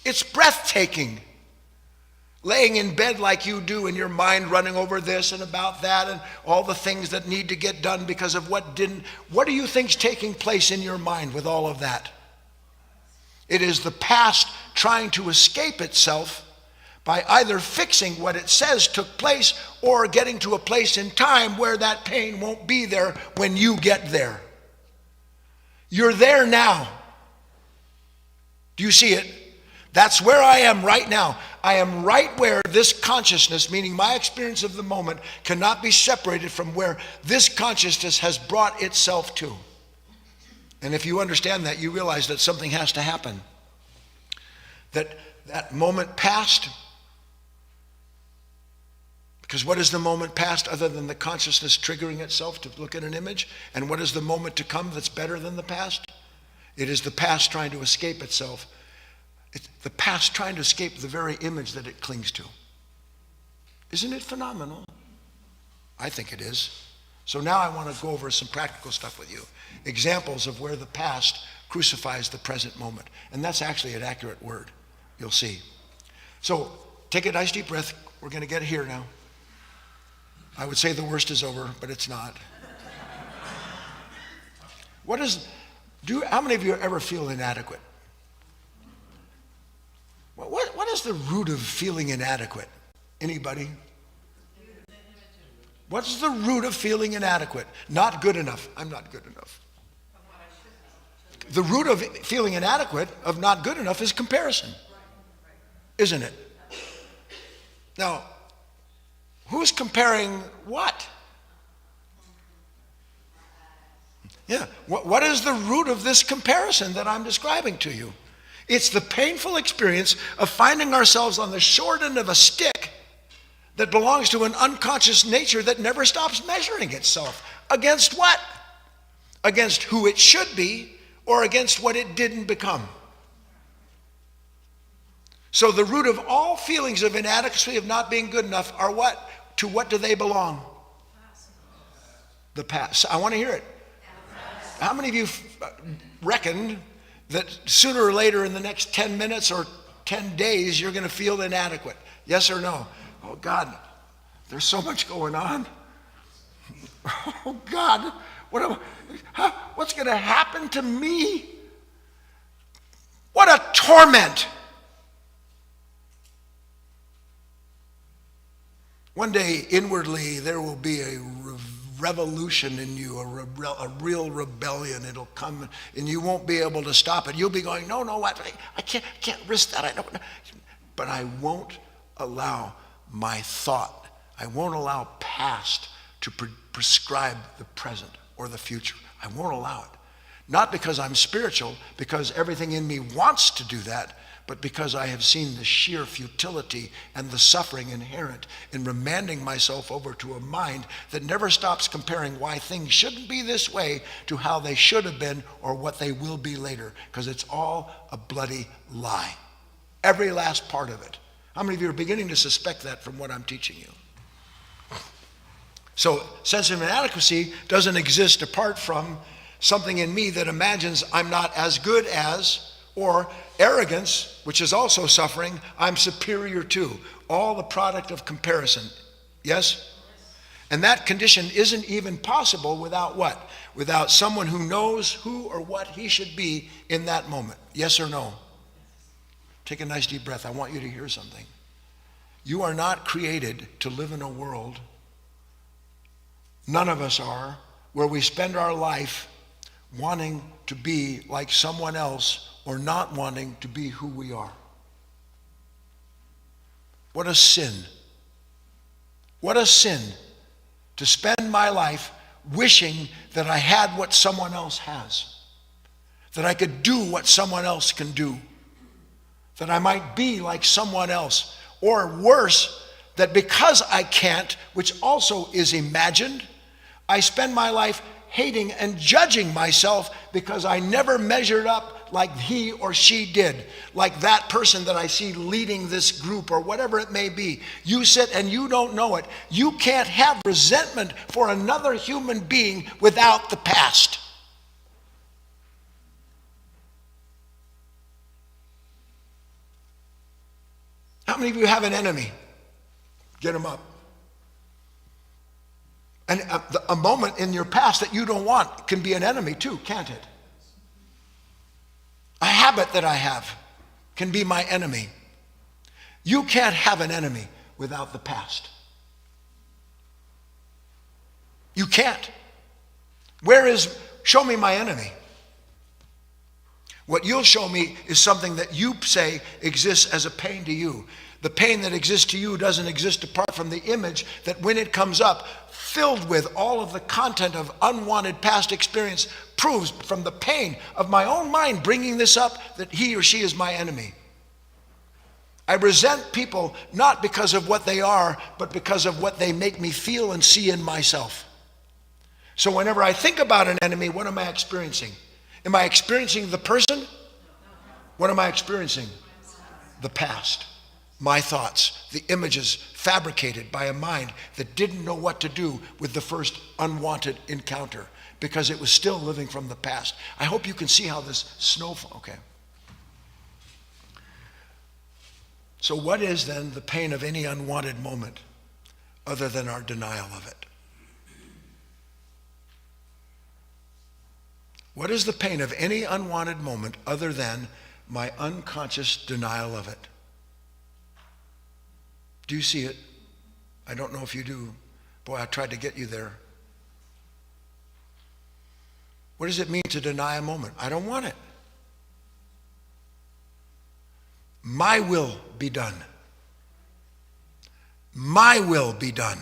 It's breathtaking. Laying in bed like you do, and your mind running over this and about that and all the things that need to get done because of what didn't. What do you think's taking place in your mind with all of that? It is the past trying to escape itself by either fixing what it says took place or getting to a place in time where that pain won't be there when you get there. You're there now. Do you see it? That's where I am right now. I am right where this consciousness, meaning my experience of the moment, cannot be separated from where this consciousness has brought itself to. And if you understand that, you realize that something has to happen. That moment past, because what is the moment past other than the consciousness triggering itself to look at an image? And what is the moment to come that's better than the past? It is the past trying to escape itself. It's the past trying to escape the very image that it clings to. Isn't it phenomenal? I think it is. So now I want to go over some practical stuff with you. Examples of where the past crucifies the present moment. And that's actually an accurate word. You'll see. So take a nice deep breath. We're going to get here now. I would say the worst is over, but it's not. How many of you ever feel inadequate? What is the root of feeling inadequate? Anybody? What's the root of feeling inadequate? Not good enough. I'm not good enough. The root of feeling inadequate, of not good enough, is comparison. Isn't it? Now, who's comparing what? Yeah. What is the root of this comparison that I'm describing to you? It's the painful experience of finding ourselves on the short end of a stick that belongs to an unconscious nature that never stops measuring itself. Against what? Against who it should be, or against what it didn't become. So the root of all feelings of inadequacy, of not being good enough, are what? To what do they belong? The past. I want to hear it. How many of you reckoned that sooner or later in the next 10 minutes or 10 days you're going to feel inadequate? Yes or no? Oh God, there's so much going on. Oh God, what's going to happen to me? What a torment. One day, inwardly, there will be a revolution in you, a real rebellion. It'll come, and you won't be able to stop it. You'll be going, no, I can't risk that. I don't. But I won't allow my thought. I won't allow past to prescribe the present or the future. I won't allow it. Not because I'm spiritual, because everything in me wants to do that, but because I have seen the sheer futility and the suffering inherent in remanding myself over to a mind that never stops comparing why things shouldn't be this way to how they should have been or what they will be later, because it's all a bloody lie. Every last part of it. How many of you are beginning to suspect that from what I'm teaching you? So sense of inadequacy doesn't exist apart from something in me that imagines I'm not as good as, or arrogance, which is also suffering, I'm superior to. All the product of comparison. Yes? And that condition isn't even possible without what? Without someone who knows who or what he should be in that moment. Yes or no? Take a nice deep breath. I want you to hear something. You are not created to live in a world, none of us are, where we spend our life wanting to be like someone else or not wanting to be who we are. What a sin. What a sin to spend my life wishing that I had what someone else has, that I could do what someone else can do, that I might be like someone else, or worse, that because I can't, which also is imagined, I spend my life hating and judging myself because I never measured up like he or she did, like that person that I see leading this group or whatever it may be. You sit and you don't know it. You can't have resentment for another human being without the past. How many of you have an enemy? Get them up. And a moment in your past that you don't want can be an enemy too, can't it? A habit that I have can be my enemy. You can't have an enemy without the past. You can't. Show me my enemy. What you'll show me is something that you say exists as a pain to you. The pain that exists to you doesn't exist apart from the image that when it comes up, filled with all of the content of unwanted past experience, proves from the pain of my own mind bringing this up that he or she is my enemy. I resent people not because of what they are, but because of what they make me feel and see in myself. So whenever I think about an enemy, what am I experiencing? Am I experiencing the person? What am I experiencing? The past. My thoughts, the images fabricated by a mind that didn't know what to do with the first unwanted encounter because it was still living from the past. I hope you can see how this snowfall, okay. So what is then the pain of any unwanted moment other than our denial of it? What is the pain of any unwanted moment other than my unconscious denial of it? Do you see it? I don't know if you do. Boy, I tried to get you there. What does it mean to deny a moment? I don't want it. My will be done. My will be done.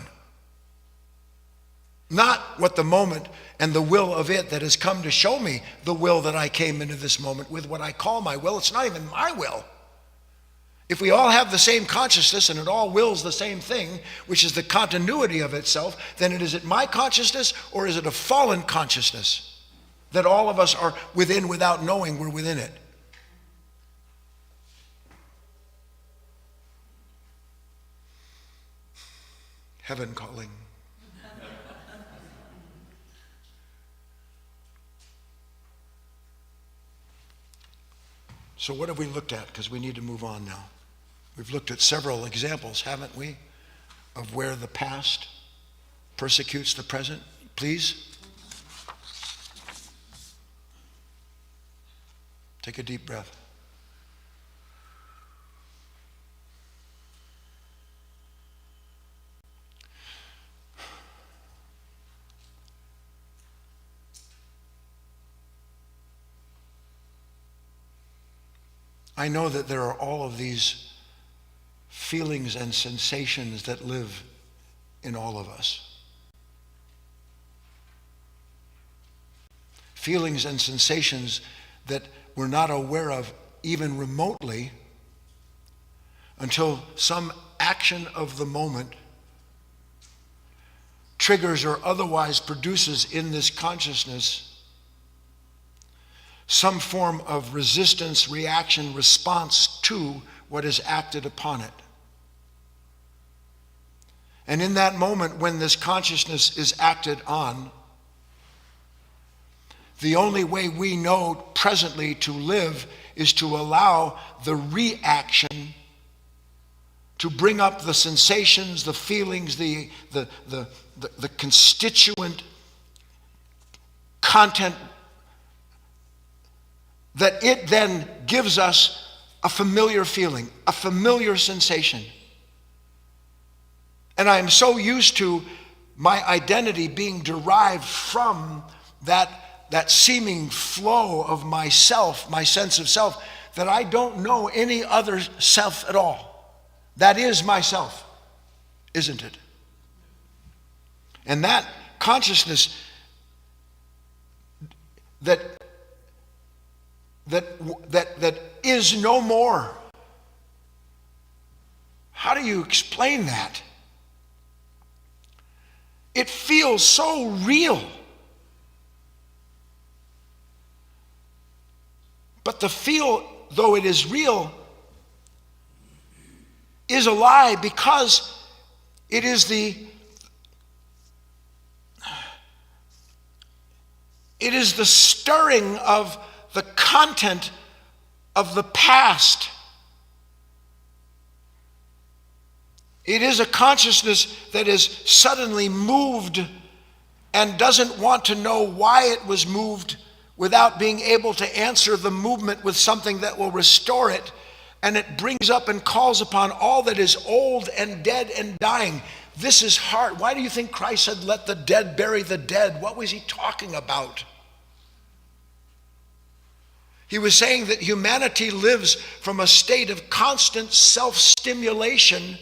Not what the moment and the will of it that has come to show me the will that I came into this moment with, what I call my will. It's not even my will. If we all have the same consciousness and it all wills the same thing, which is the continuity of itself, then is it my consciousness or is it a fallen consciousness that all of us are within without knowing we're within it? Heaven calling. So what have we looked at? Because we need to move on now. We've looked at several examples, haven't we, of where the past persecutes the present. Please. Take a deep breath. I know that there are all of these feelings and sensations that live in all of us. Feelings and sensations that we're not aware of even remotely until some action of the moment triggers or otherwise produces in this consciousness some form of resistance, reaction, response to what is acted upon it. And in that moment when this consciousness is acted on, the only way we know presently to live is to allow the reaction to bring up the sensations, the feelings, the constituent content that it then gives us a familiar feeling, a familiar sensation. And I am so used to my identity being derived from that seeming flow of myself, my sense of self, that I don't know any other self at all. That is myself, isn't it? And that consciousness that is no more. How do you explain that? It feels so real. But the feel, though it is real, is a lie because it is the stirring of the content of the past. It is a consciousness that is suddenly moved and doesn't want to know why it was moved without being able to answer the movement with something that will restore it. And it brings up and calls upon all that is old and dead and dying. This is hard. Why do you think Christ said, "Let the dead bury the dead"? What was he talking about? He was saying that humanity lives from a state of constant self-stimulation,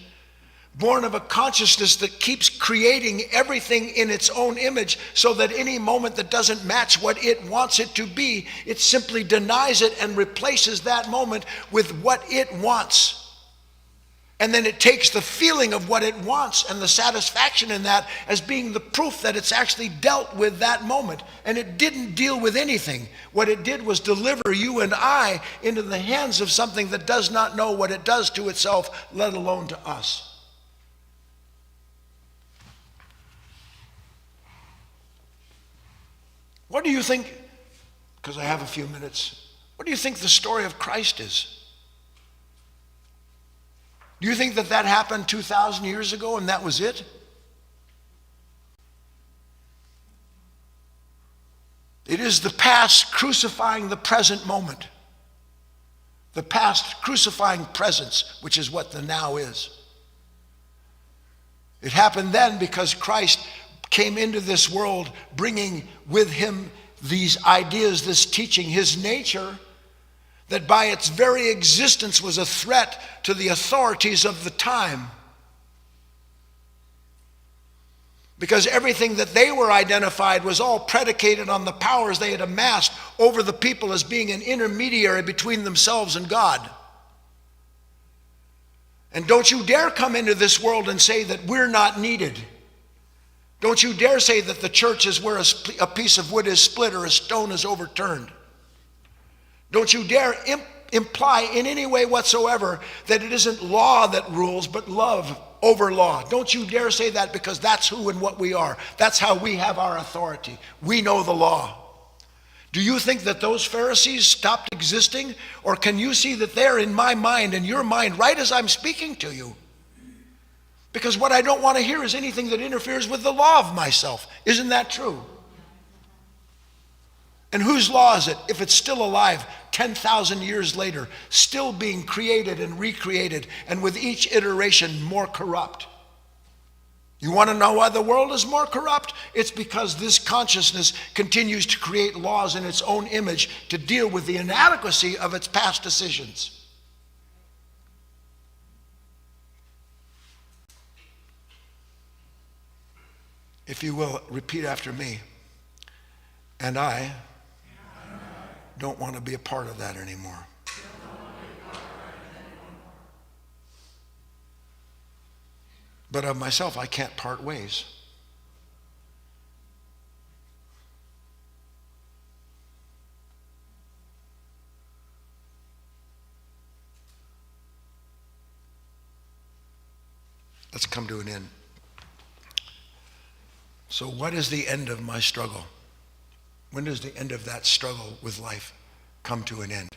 born of a consciousness that keeps creating everything in its own image, so that any moment that doesn't match what it wants it to be, it simply denies it and replaces that moment with what it wants. And then it takes the feeling of what it wants and the satisfaction in that as being the proof that it's actually dealt with that moment. And it didn't deal with anything. What it did was deliver you and I into the hands of something that does not know what it does to itself, let alone to us. What do you think, because I have a few minutes, what do you think the story of Christ is? Do you think that happened 2,000 years ago and that was it? It is the past crucifying the present moment. The past crucifying presence, which is what the now is. It happened then because Christ came into this world bringing with him these ideas, this teaching, his nature, that by its very existence was a threat to the authorities of the time. Because everything that they were identified was all predicated on the powers they had amassed over the people as being an intermediary between themselves and God. And don't you dare come into this world and say that we're not needed. Don't you dare say that the church is where a piece of wood is split or a stone is overturned. Don't you dare imply in any way whatsoever that it isn't law that rules, but love over law. Don't you dare say that, because that's who and what we are. That's how we have our authority. We know the law. Do you think that those Pharisees stopped existing? Or can you see that they're in my mind and your mind right as I'm speaking to you? Because what I don't want to hear is anything that interferes with the law of myself. Isn't that true? And whose law is it if it's still alive 10,000 years later, still being created and recreated, and with each iteration more corrupt? You want to know why the world is more corrupt? It's because this consciousness continues to create laws in its own image to deal with the inadequacy of its past decisions. If you will, repeat after me. And I don't want to be a part of that anymore. But of myself, I can't part ways. Let's come to an end. So what is the end of my struggle? When does the end of that struggle with life come to an end?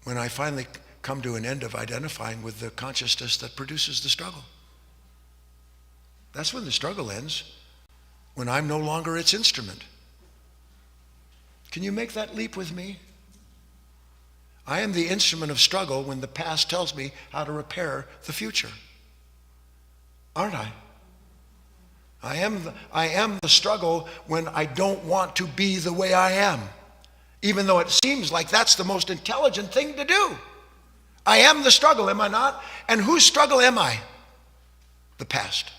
When I finally come to an end of identifying with the consciousness that produces the struggle. That's when the struggle ends, when I'm no longer its instrument. Can you make that leap with me? I am the instrument of struggle when the past tells me how to repair the future. Aren't I? I am the struggle when I don't want to be the way I am. even though it seems like that's the most intelligent thing to do. I am the struggle, am I not? And whose struggle am I? The past.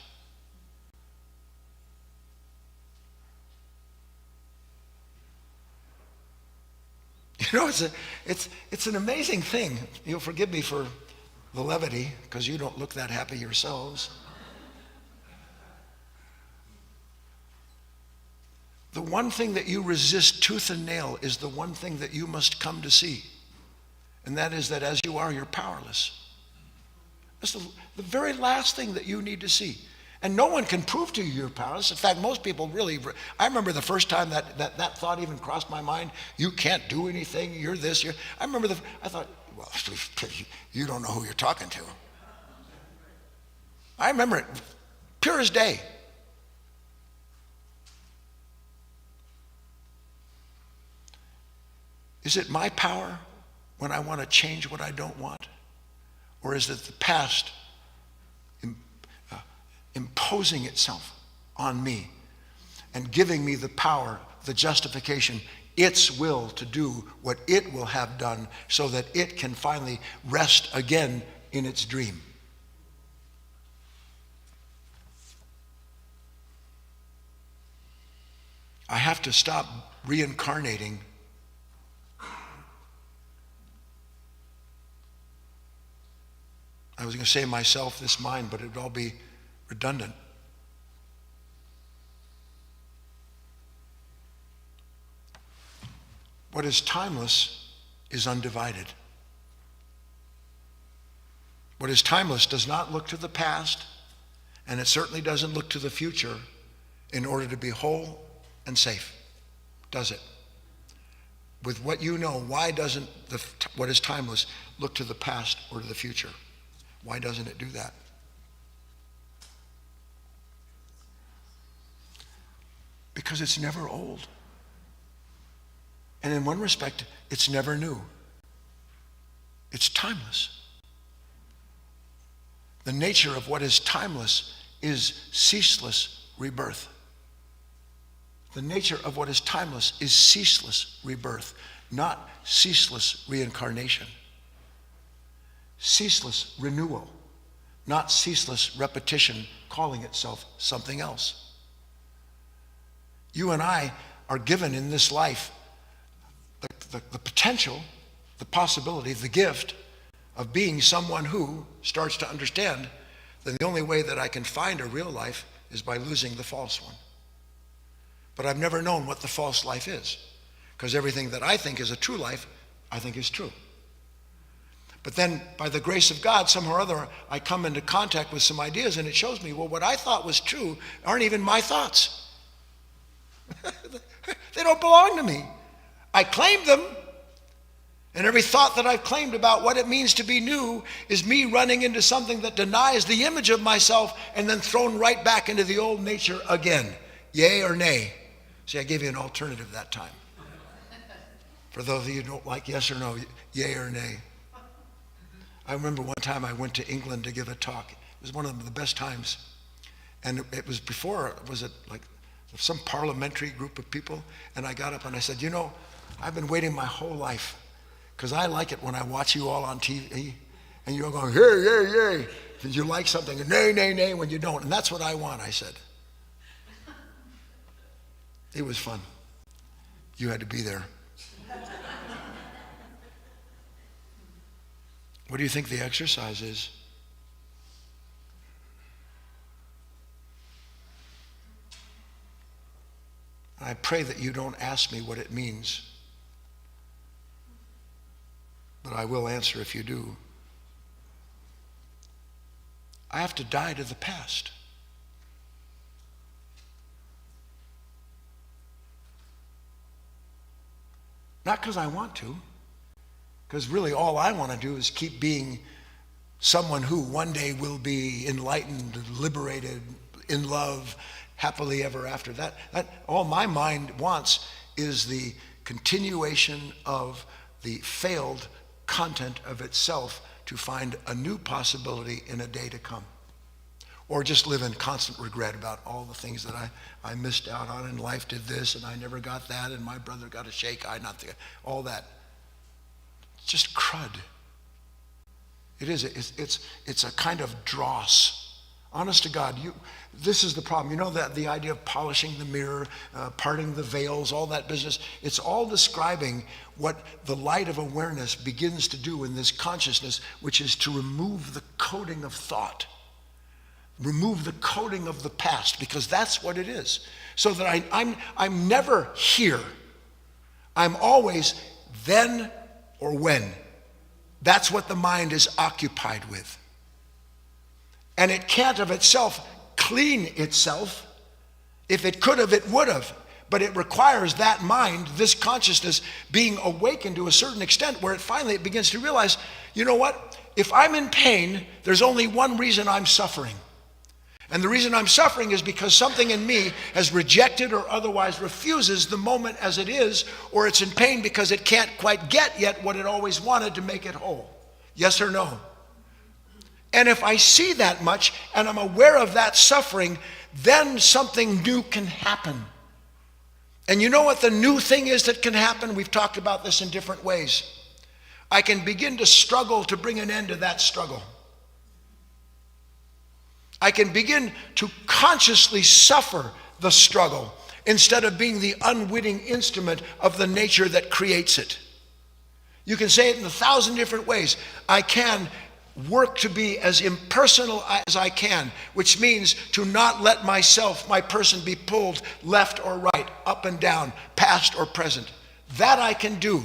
You know, it's an amazing thing. You'll forgive me for the levity, because you don't look that happy yourselves. The one thing that you resist tooth and nail is the one thing that you must come to see. And that is that as you are, you're powerless. That's the very last thing that you need to see. And no one can prove to you you're powerless. In fact, most people really, I remember the first time that thought even crossed my mind, you can't do anything, you're this, I thought, well, you don't know who you're talking to. I remember it, pure as day. Is it my power when I want to change what I don't want? Or is it the past imposing itself on me and giving me the power, the justification, its will to do what it will have done so that it can finally rest again in its dream? I have to stop reincarnating I was going to say myself, this mind, but it would all be redundant. What is timeless is undivided. What is timeless does not look to the past, and it certainly doesn't look to the future in order to be whole and safe, does it? With what you know, why doesn't what is timeless look to the past or to the future? Why doesn't it do that? Because it's never old. And in one respect, it's never new. It's timeless. The nature of what is timeless is ceaseless rebirth. The nature of what is timeless is ceaseless rebirth, not ceaseless reincarnation. Ceaseless renewal, not ceaseless repetition calling itself something else. You and I are given in this life the potential, the possibility, the gift of being someone who starts to understand that the only way that I can find a real life is by losing the false one. But I've never known what the false life is, because everything that I think is a true life, I think is true. But then, by the grace of God, somehow or other, I come into contact with some ideas, and it shows me, well, what I thought was true aren't even my thoughts. They don't belong to me. I claimed them, and every thought that I've claimed about what it means to be new is me running into something that denies the image of myself and then thrown right back into the old nature again. Yay or nay? See, I gave you an alternative that time. For those of you who don't like yes or no, yay or nay. I remember one time I went to England to give a talk. It was one of the best times. And it was before, was it like some parliamentary group of people? And I got up and I said, you know, I've been waiting my whole life, because I like it when I watch you all on TV and you're going, yay, yay, yay. Did you like something? And nay, nay, nay when you don't. And that's what I want, I said. It was fun. You had to be there. What do you think the exercise is? I pray that you don't ask me what it means, but I will answer if you do. I have to die to the past. Not because I want to, because really all I want to do is keep being someone who one day will be enlightened, liberated, in love, happily ever after. That all my mind wants is the continuation of the failed content of itself to find a new possibility in a day to come. or just live in constant regret about all the things that I missed out on, and life did this, and I never got that, and my brother got a shake eye, all that. It's just crud. It is. It's a kind of dross. Honest to God, this is the problem. You know that the idea of polishing the mirror, parting the veils, all that business, it's all describing what the light of awareness begins to do in this consciousness, which is to remove the coating of thought. Remove the coating of the past, because that's what it is. So that I'm never here. I'm always then or when. That's what the mind is occupied with. And it can't of itself clean itself. If it could have, it would have. But it requires that mind, this consciousness, being awakened to a certain extent where it begins to realize, you know what? If I'm in pain, there's only one reason I'm suffering. And the reason I'm suffering is because something in me has rejected or otherwise refuses the moment as it is, or it's in pain because it can't quite get yet what it always wanted to make it whole. Yes or no? And if I see that much and I'm aware of that suffering, then something new can happen. And you know what the new thing is that can happen? We've talked about this in different ways. I can begin to struggle to bring an end to that struggle. I can begin to consciously suffer the struggle instead of being the unwitting instrument of the nature that creates it. You can say it in 1,000 different ways. I can work to be as impersonal as I can, which means to not let myself, my person, be pulled left or right, up and down, past or present. That I can do.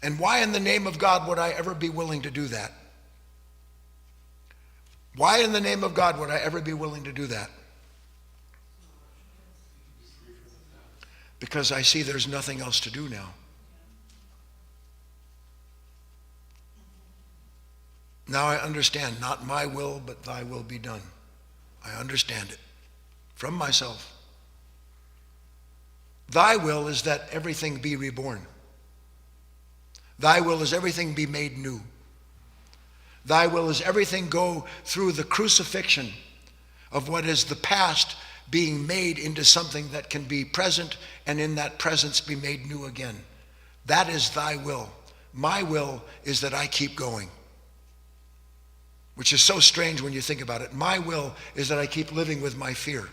And why in the name of God would I ever be willing to do that? Why in the name of God would I ever be willing to do that? Because I see there's nothing else to do now. Now I understand, not my will, but thy will be done. I understand it from myself. Thy will is that everything be reborn. Thy will is everything be made new. Thy will is everything go through the crucifixion of what is the past being made into something that can be present, and in that presence be made new again. That is thy will. My will is that I keep going. Which is so strange when you think about it. My will is that I keep living with my fear.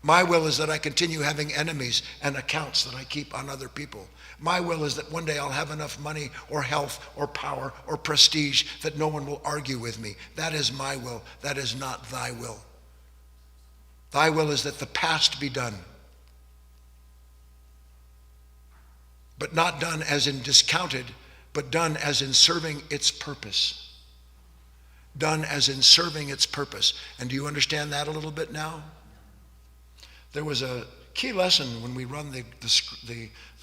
My will is that I continue having enemies and accounts that I keep on other people. My will is that one day I'll have enough money or health or power or prestige that no one will argue with me. That is my will. That is not thy will. Thy will is that the past be done. But not done as in discounted, but done as in serving its purpose. Done as in serving its purpose. And do you understand that a little bit now? There was a key lesson when we run the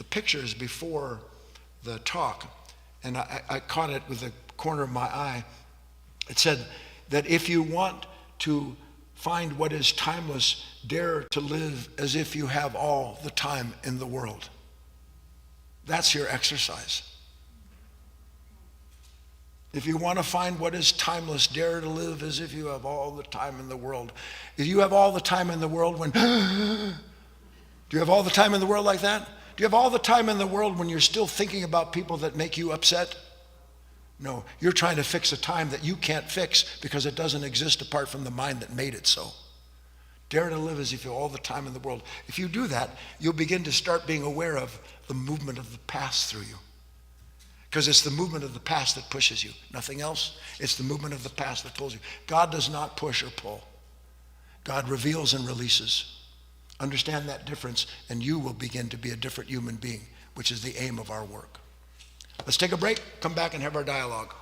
pictures before the talk, and I caught it with the corner of my eye. It said that if you want to find what is timeless, dare to live as if you have all the time in the world. That's your exercise. If you want to find what is timeless, dare to live as if you have all the time in the world. If you have all the time in the world when, do you have all the time in the world like that? Do you have all the time in the world when you're still thinking about people that make you upset? No, you're trying to fix a time that you can't fix because it doesn't exist apart from the mind that made it so. Dare to live as if you have all the time in the world. If you do that, you'll begin to start being aware of the movement of the past through you. Because it's the movement of the past that pushes you. Nothing else. It's the movement of the past that pulls you. God does not push or pull. God reveals and releases. Understand that difference, and you will begin to be a different human being, which is the aim of our work. Let's take a break, come back and have our dialogue.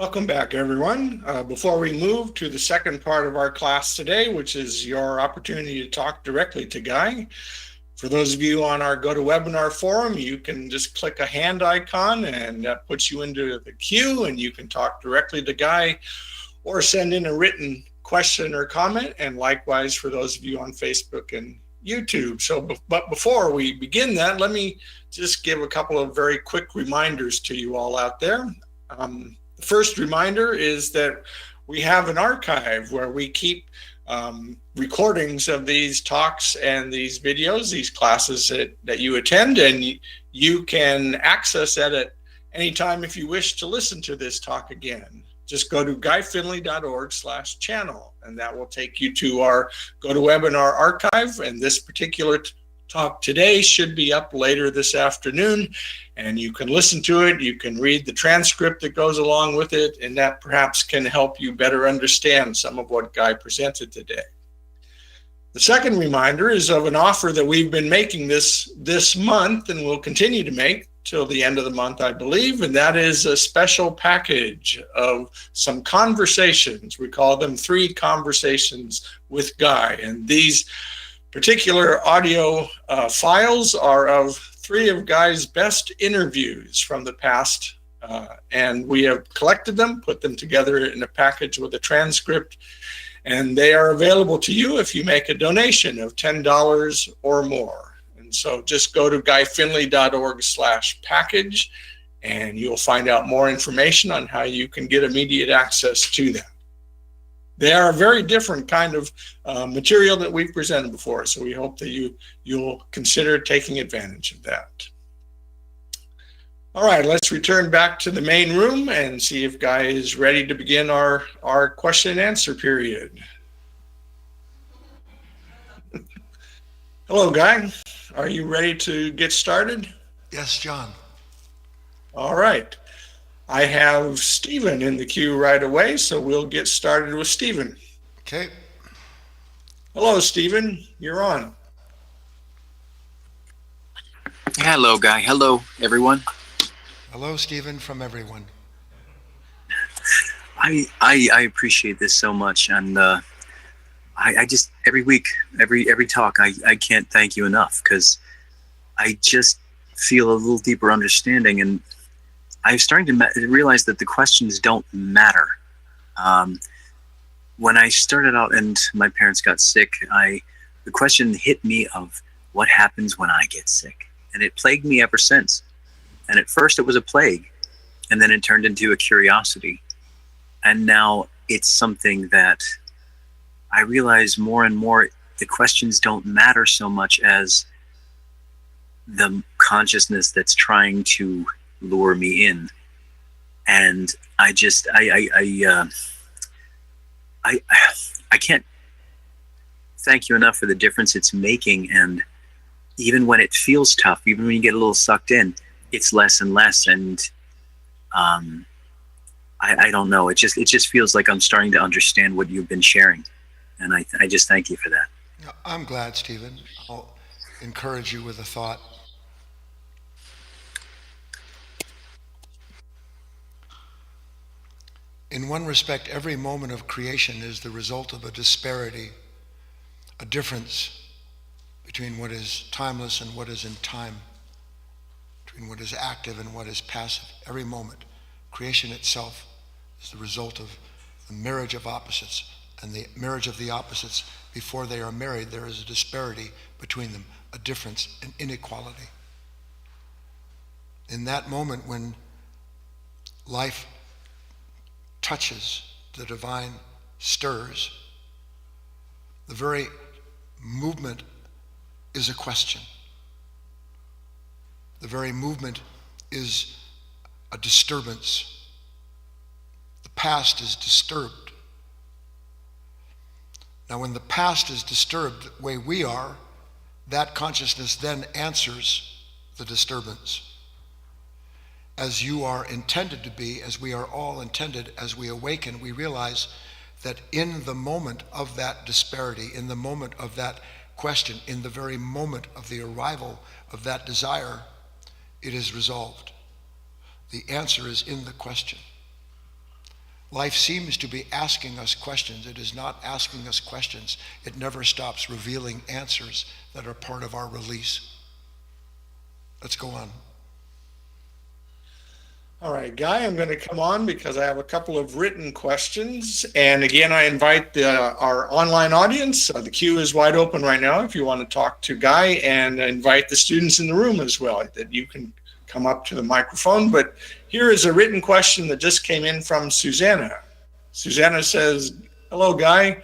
Welcome back, everyone. Before we move to the second part of our class today, which is your opportunity to talk directly to Guy, for those of you on our GoToWebinar forum, you can just click a hand icon and that puts you into the queue and you can talk directly to Guy or send in a written question or comment. And likewise for those of you on Facebook and YouTube. But before we begin that, let me just give a couple of very quick reminders to you all out there. The first reminder is that we have an archive where we keep recordings of these talks and these videos, these classes that you attend, and you can access that at any time if you wish to listen to this talk again. Just go to guyfinley.org/channel, and that will take you to our GoToWebinar archive, and this particular talk today should be up later this afternoon, and you can listen to it, you can read the transcript that goes along with it, and that perhaps can help you better understand some of what Guy presented today. The second reminder is of an offer that we've been making this month and will continue to make till the end of the month, I believe, and that is a special package of some conversations. We call them 3 conversations with Guy, and these particular audio files are of 3 of Guy's best interviews from the past, and we have collected them, put them together in a package with a transcript, and they are available to you if you make a donation of $10 or more. And so just go to guyfinley.org/package, and you'll find out more information on how you can get immediate access to them. They are a very different kind of material that we've presented before, so we hope that you'll consider taking advantage of that. All right, let's return back to the main room and see if Guy is ready to begin our question and answer period. Hello, Guy. Are you ready to get started? Yes, John. All right. I have Stephen in the queue right away, so we'll get started with Stephen. Okay. Hello, Stephen. You're on. Hello, Guy. Hello, everyone. Hello, Stephen, from everyone. I appreciate this so much, and I just every week, every talk, I can't thank you enough, because I just feel a little deeper understanding, and I'm starting to realize that the questions don't matter. When I started out and my parents got sick, the question hit me of what happens when I get sick, and it plagued me ever since. And at first it was a plague, and then it turned into a curiosity. And now it's something that I realize more and more, the questions don't matter so much as the consciousness that's trying to lure me in. And I can't thank you enough for the difference it's making. And even when it feels tough, even when you get a little sucked in, it's less and less, and I don't know. It just feels like I'm starting to understand what you've been sharing, and I just thank you for that. I'm glad, Stephen. I'll encourage you with a thought. In one respect, every moment of creation is the result of a disparity, a difference between what is timeless and what is in time, between what is active and what is passive. Every moment, creation itself is the result of the marriage of opposites, and the marriage of the opposites, before they are married, there is a disparity between them, a difference, an inequality. In that moment when life touches, the divine stirs, the very movement is a question. The very movement is a disturbance. The past is disturbed. Now, when the past is disturbed the way we are, that consciousness then answers the disturbance. As you are intended to be, as we are all intended, as we awaken, we realize that in the moment of that disparity, in the moment of that question, in the very moment of the arrival of that desire, it is resolved. The answer is in the question. Life seems to be asking us questions. It is not asking us questions. It never stops revealing answers that are part of our release. Let's go on. All right, Guy, I'm going to come on because I have a couple of written questions. And again, I invite our online audience. The queue is wide open right now if you want to talk to Guy, and invite the students in the room as well, that you can come up to the microphone. But here is a written question that just came in from Susanna. Susanna says, hello, Guy.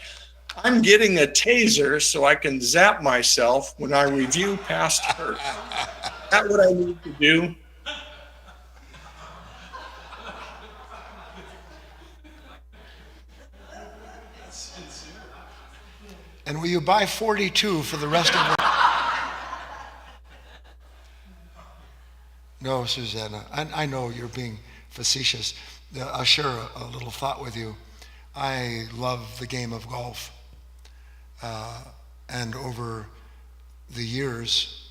I'm getting a taser so I can zap myself when I review past hurt. Is that what I need to do? And will you buy 42 for the rest of the... No, Susanna, I know you're being facetious. I'll share a little thought with you. I love the game of golf. And over the years,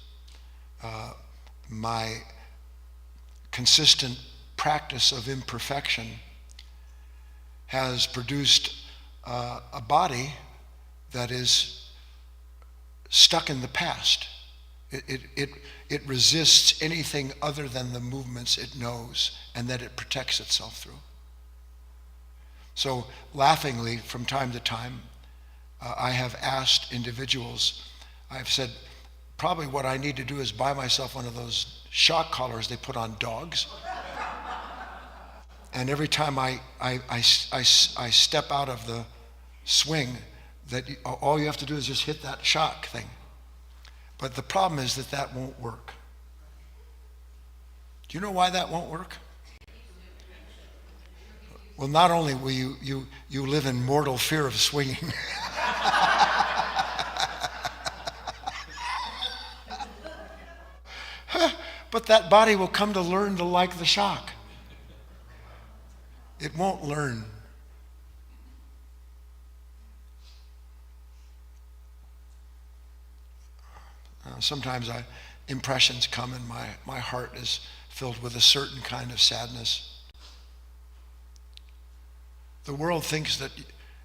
my consistent practice of imperfection has produced a body that is stuck in the past. It resists anything other than the movements it knows and that it protects itself through. So laughingly, from time to time, I have asked individuals, I've said, probably what I need to do is buy myself one of those shock collars they put on dogs. And every time I step out of the swing, that all you have to do is just hit that shock thing. But the problem is that won't work. Do you know why that won't work? Well, not only will you live in mortal fear of swinging, but that body will come to learn to like the shock. It won't learn. Sometimes impressions come and my heart is filled with a certain kind of sadness. The world thinks that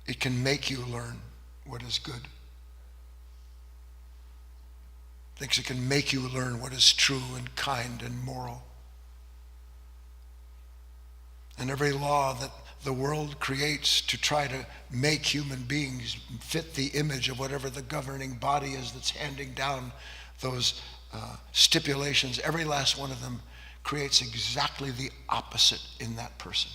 it can make you learn what is good. Thinks it can make you learn what is true and kind and moral. And every law that the world creates to try to make human beings fit the image of whatever the governing body is that's handing down those stipulations, every last one of them creates exactly the opposite in that person.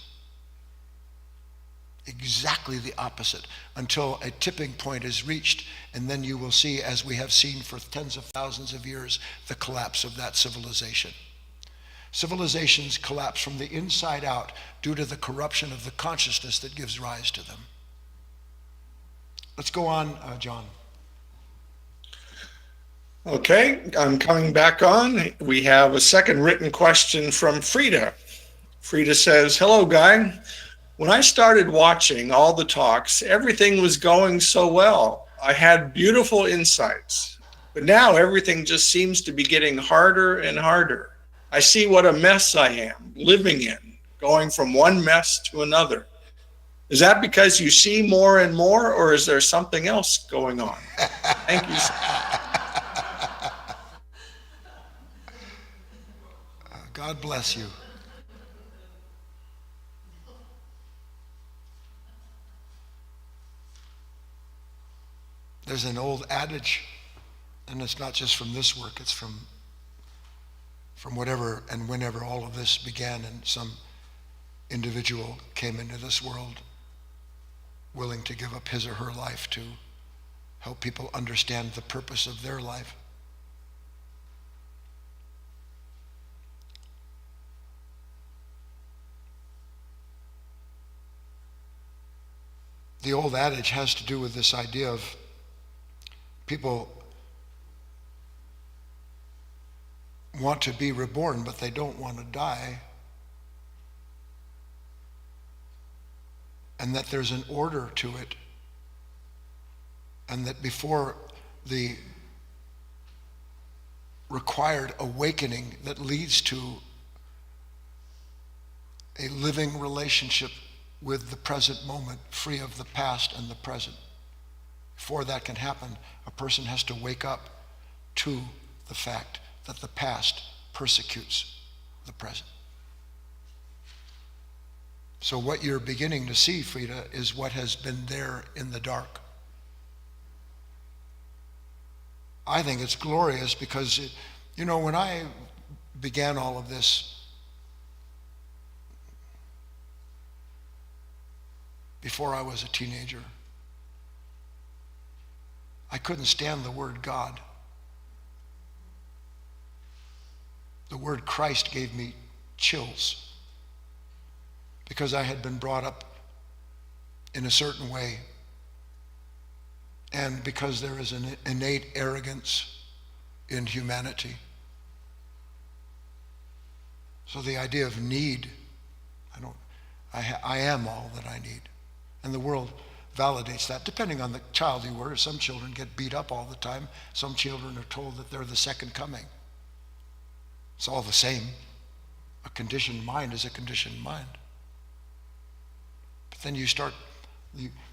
Exactly the opposite, until a tipping point is reached, and then you will see, as we have seen for tens of thousands of years, the collapse of that civilization. Civilizations collapse from the inside out due to the corruption of the consciousness that gives rise to them. Let's go on, John. Okay, I'm coming back on. We have a second written question from Frida. Frida says, hello, Guy. When I started watching all the talks, everything was going so well. I had beautiful insights, but now everything just seems to be getting harder and harder. I see what a mess I am living in, going from one mess to another. Is that because you see more and more, or is there something else going on? Thank you. God bless you. There's an old adage, and it's not just from this work, it's from whatever and whenever all of this began, and some individual came into this world willing to give up his or her life to help people understand the purpose of their life. The old adage has to do with this idea of people want to be reborn, but they don't want to die. And that there's an order to it. And that before the required awakening that leads to a living relationship with the present moment, free of the past and the present. Before that can happen, a person has to wake up to the fact that the past persecutes the present. So what you're beginning to see, Frida, is what has been there in the dark. I think it's glorious because, when I began all of this, before I was a teenager, I couldn't stand the word God. The word Christ gave me chills because I had been brought up in a certain way, and because there is an innate arrogance in humanity. So the idea of need, I am all that I need. And the world validates that, depending on the child you were. Some children get beat up all the time. Some children are told that they're the second coming. It's all the same. A conditioned mind is a conditioned mind. But then you start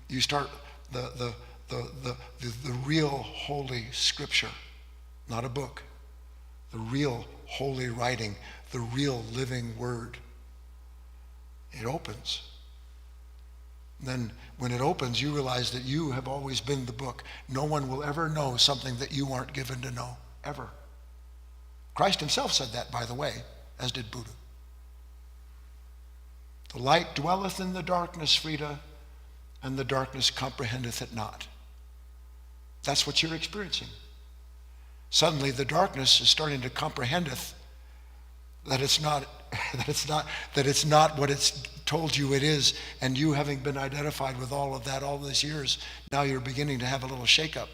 the real holy scripture, not a book, the real holy writing, the real living word. It opens. Then when it opens, you realize that you have always been the book. No one will ever know something that you aren't given to know, ever. Christ himself said that, by the way, as did Buddha. The light dwelleth in the darkness, Frida, and the darkness comprehendeth it not. That's what you're experiencing. Suddenly the darkness is starting to comprehendeth that it's not what it's told you it is, and you having been identified with all of that all these years, now you're beginning to have a little shake-up.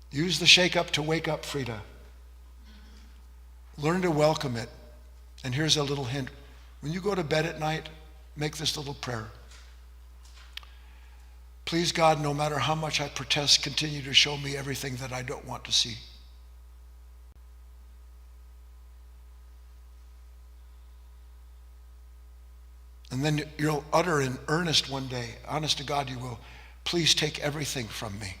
Use the shake-up to wake up, Frida. Learn to welcome it. And here's a little hint. When you go to bed at night, make this little prayer. Please, God, no matter how much I protest, continue to show me everything that I don't want to see. And then you'll utter in earnest one day, honest to God you will, please take everything from me.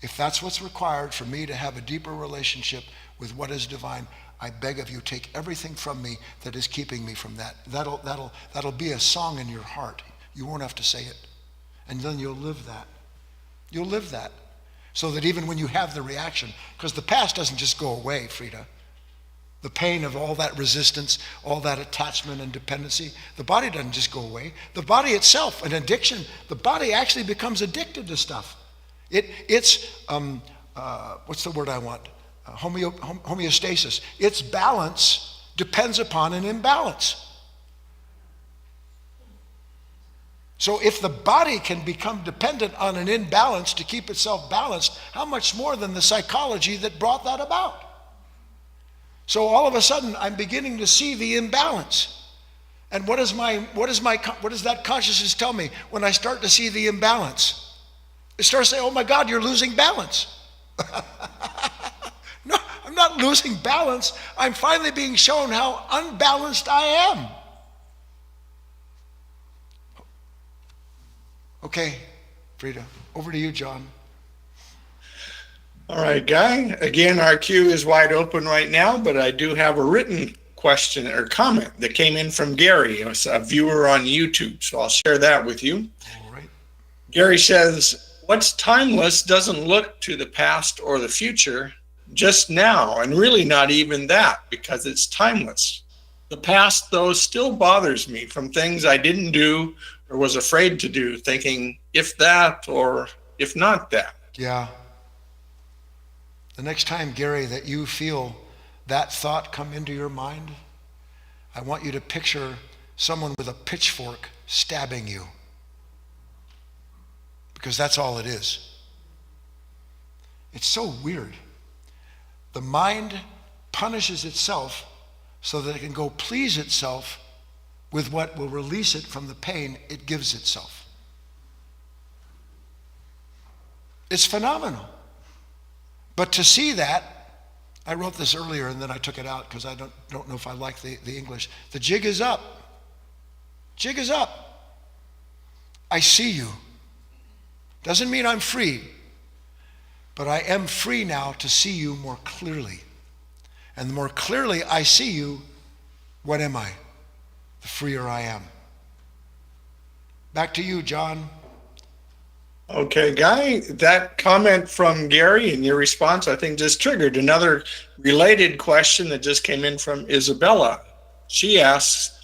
If that's what's required for me to have a deeper relationship with what is divine, I beg of you, take everything from me that is keeping me from that. That'll be a song in your heart. You won't have to say it. And then you'll live that. You'll live that. So that even when you have the reaction, because the past doesn't just go away, Frida. The pain of all that resistance, all that attachment and dependency, the body doesn't just go away. The body itself, an addiction, the body actually becomes addicted to stuff. It's what's the word I want? Homeostasis. Its balance depends upon an imbalance. So if the body can become dependent on an imbalance to keep itself balanced, how much more than the psychology that brought that about? So all of a sudden, I'm beginning to see the imbalance. And what does that consciousness tell me when I start to see the imbalance? It starts saying, oh my God, you're losing balance. No, I'm not losing balance. I'm finally being shown how unbalanced I am. Okay, Frida, over to you, John. All right, Guy. Again, our queue is wide open right now, but I do have a written question or comment that came in from Gary, a viewer on YouTube. So I'll share that with you. All right. Gary says, what's timeless doesn't look to the past or the future, just now, and really not even that, because it's timeless. The past, though, still bothers me from things I didn't do or was afraid to do, thinking if that or if not that. Yeah. The next time, Gary, that you feel that thought come into your mind, I want you to picture someone with a pitchfork stabbing you. Because that's all it is. It's so weird. The mind punishes itself so that it can go please itself with what will release it from the pain it gives itself. It's phenomenal. But to see that, I wrote this earlier and then I took it out because I don't know if I like the English. The jig is up. Jig is up. I see you. Doesn't mean I'm free, but I am free now to see you more clearly. And the more clearly I see you, what am I? The freer I am. Back to you, John. Okay, Guy, that comment from Gary and your response, I think, just triggered another related question that just came in from Isabella. She asks,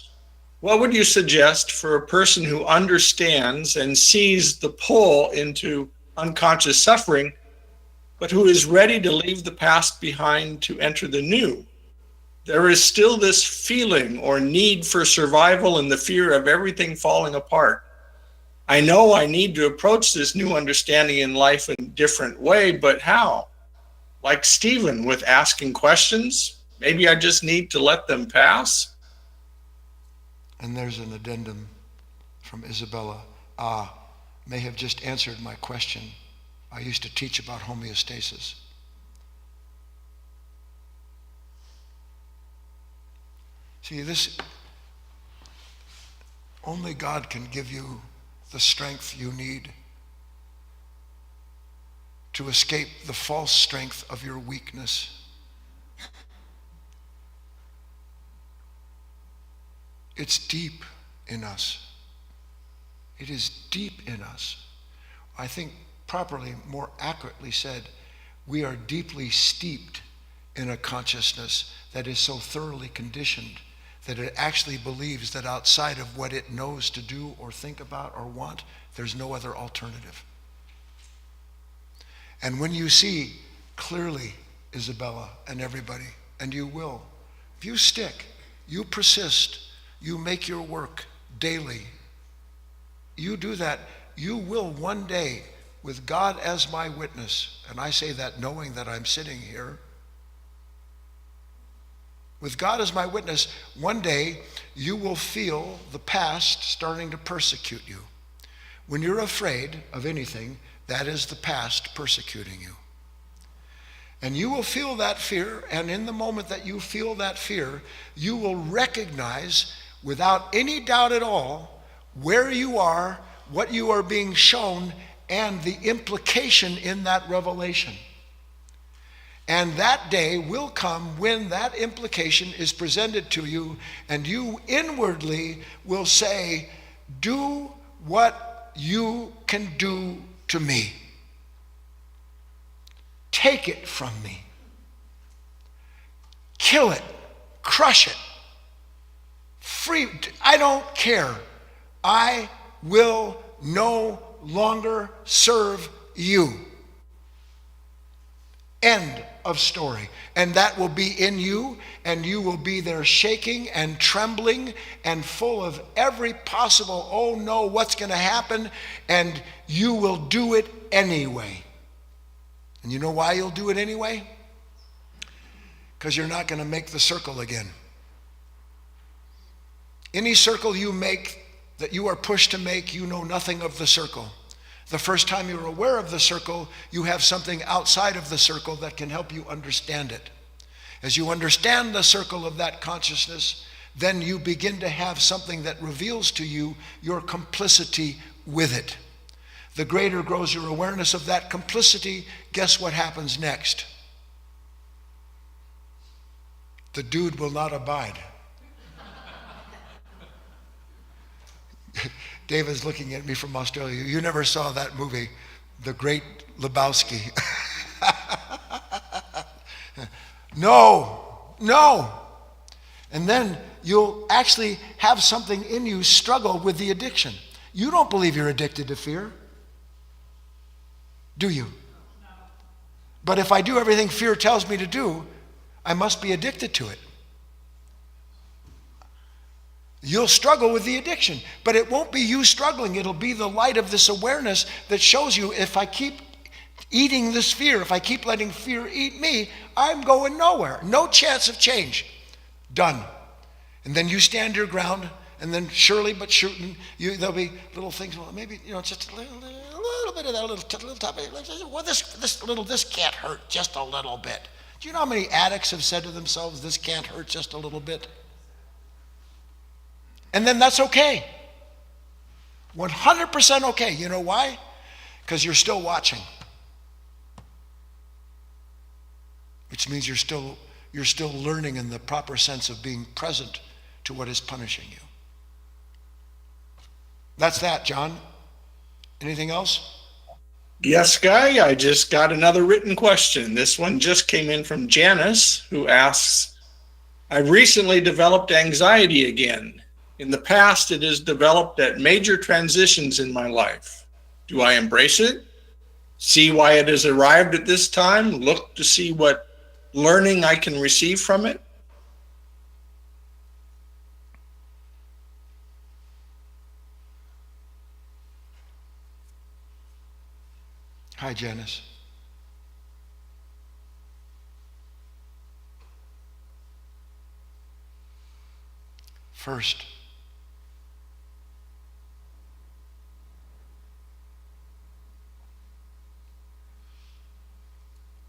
what would you suggest for a person who understands and sees the pull into unconscious suffering, but who is ready to leave the past behind to enter the new? There is still this feeling or need for survival and the fear of everything falling apart. I know I need to approach this new understanding in life in a different way, but how? Like Stephen, with asking questions? Maybe I just need to let them pass? And there's an addendum from Isabella. May have just answered my question. I used to teach about homeostasis. See, this, only God can give you the strength you need to escape the false strength of your weakness. It's deep in us. It is deep in us. I think properly, more accurately said, we are deeply steeped in a consciousness that is so thoroughly conditioned that it actually believes that outside of what it knows to do or think about or want, there's no other alternative. And when you see clearly, Isabella and everybody, and you will, if you stick, you persist, you make your work daily, you do that, you will one day, with God as my witness, and I say that knowing that I'm sitting here, with God as my witness, one day you will feel the past starting to persecute you. When you're afraid of anything, that is the past persecuting you. And you will feel that fear, and in the moment that you feel that fear, you will recognize without any doubt at all where you are, what you are being shown, and the implication in that revelation. And that day will come when that implication is presented to you, and you inwardly will say, do what you can do to me. Take it from me. Kill it. Crush it. Free. I don't care. I will no longer serve you. End of story. And that will be in you, and you will be there shaking and trembling and full of every possible, oh no, what's going to happen? And you will do it anyway. And you know why you'll do it anyway? Because you're not going to make the circle again. Any circle you make that you are pushed to make, you know nothing of the circle. The first time you're aware of the circle, you have something outside of the circle that can help you understand it. As you understand the circle of that consciousness, then you begin to have something that reveals to you your complicity with it. The greater grows your awareness of that complicity, guess what happens next? The dude will not abide. David's looking at me from Australia. You never saw that movie, The Great Lebowski. No. And then you'll actually have something in you struggle with the addiction. You don't believe you're addicted to fear, do you? No. But if I do everything fear tells me to do, I must be addicted to it. You'll struggle with the addiction, but it won't be you struggling. It'll be the light of this awareness that shows you, if I keep eating this fear, if I keep letting fear eat me, I'm going nowhere. No chance of change. Done. And then you stand your ground, and then surely but shooting, there'll be little things. Well, maybe just a little bit of that little topic. Well, this can't hurt just a little bit. Do you know how many addicts have said to themselves, "This can't hurt just a little bit"? And then that's okay. 100% okay. You know why? Because you're still watching. Which means you're still learning in the proper sense of being present to what is punishing you. That's that, John. Anything else? Yes, Guy, I just got another written question. This one just came in from Janice, who asks, I've recently developed anxiety again. In the past, it has developed at major transitions in my life. Do I embrace it? See why it has arrived at this time? Look to see what learning I can receive from it? Hi, Janice. First,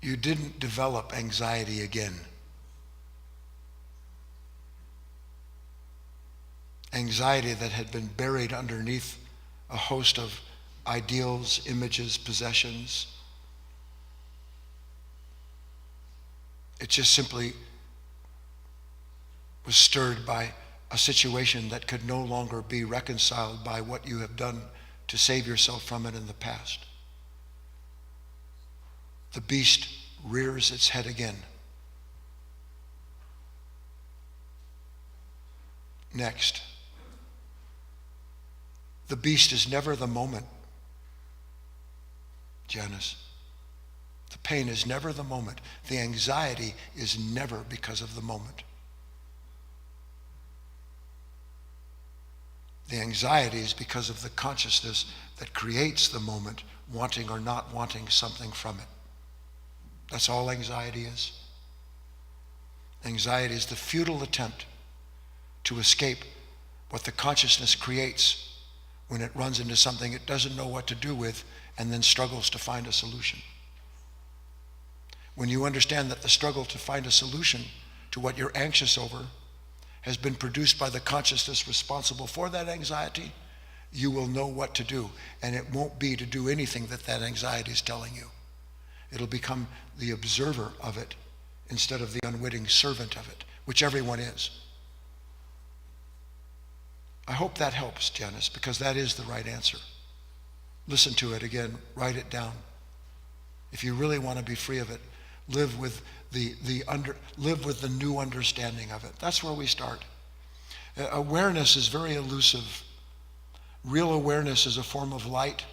you didn't develop anxiety again. Anxiety that had been buried underneath a host of ideals, images, possessions. It just simply was stirred by a situation that could no longer be reconciled by what you have done to save yourself from it in the past. The beast rears its head again. Next, the beast is never the moment. Janice, the pain is never the moment. The anxiety is never because of the moment. The anxiety is because of the consciousness that creates the moment, wanting or not wanting something from it. That's all anxiety is. Anxiety is the futile attempt to escape what the consciousness creates when it runs into something it doesn't know what to do with and then struggles to find a solution. When you understand that the struggle to find a solution to what you're anxious over has been produced by the consciousness responsible for that anxiety, you will know what to do. And it won't be to do anything that anxiety is telling you. It'll become the observer of it instead of the unwitting servant of it, which everyone is. I hope that helps, Janice, because that is the right answer. Listen to it again, write it down. If you really want to be free of it, live with the new understanding of it. That's where we start. Awareness is very elusive. Real awareness is a form of light.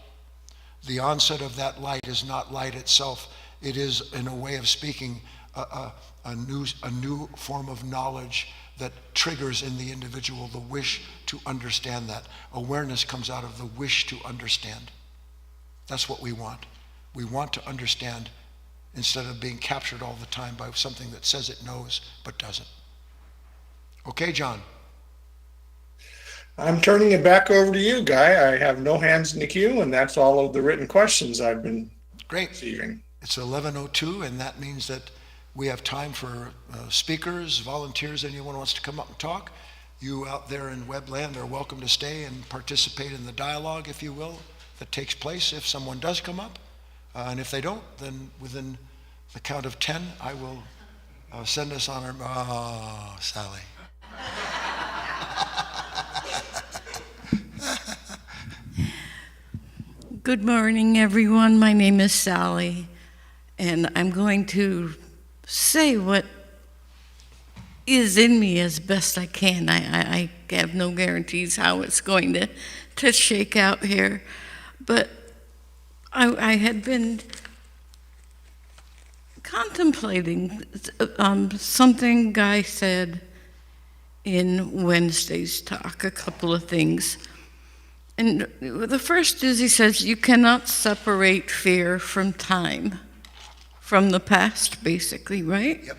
The onset of that light is not light itself. It is, in a way of speaking, a new form of knowledge that triggers in the individual the wish to understand that. Awareness comes out of the wish to understand. That's what we want. We want to understand instead of being captured all the time by something that says it knows but doesn't. Okay, John. I'm turning it back over to you, Guy. I have no hands in the queue, and that's all of the written questions I've been receiving. It's 11:02, and that means that we have time for speakers, volunteers, anyone who wants to come up and talk. You out there in Webland are welcome to stay and participate in the dialogue, if you will, that takes place if someone does come up. And if they don't, then within the count of 10, I will send us on our... Oh, Sally. Good morning, everyone. My name is Sally, and I'm going to say what is in me as best I can. I have no guarantees how it's going to shake out here, but I had been contemplating something Guy said in Wednesday's talk, a couple of things. And the first is he says, you cannot separate fear from time, from the past, basically, right? Yep.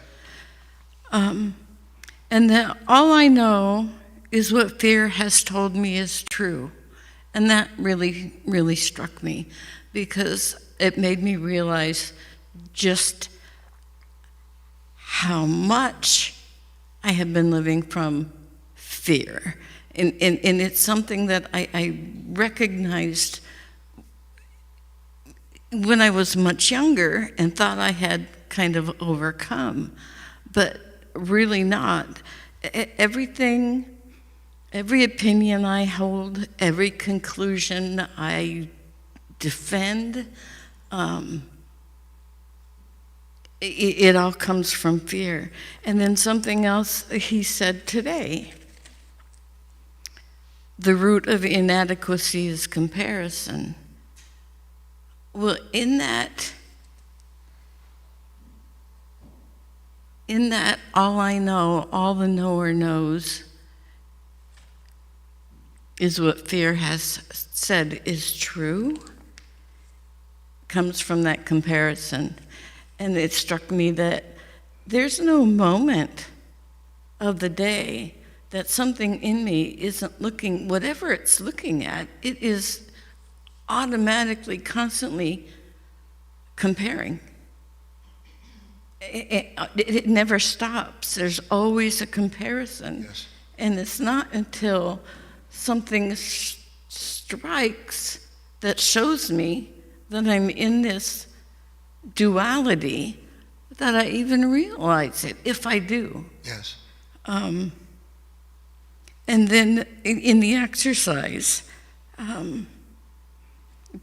And that all I know is what fear has told me is true. And that really, really struck me because it made me realize just how much I have been living from fear. And it's something that I recognized when I was much younger and thought I had kind of overcome, but really not. Everything, every opinion I hold, every conclusion I defend, it all comes from fear. And then something else he said today. The root of inadequacy is comparison. Well, in that, all I know, all the knower knows, is what fear has said is true, comes from that comparison. And it struck me that there's no moment of the day that something in me isn't looking, whatever it's looking at, it is automatically, constantly comparing. It never stops. There's always a comparison. Yes. And it's not until something strikes that shows me that I'm in this duality that I even realize it, if I do. Yes. And then in the exercise,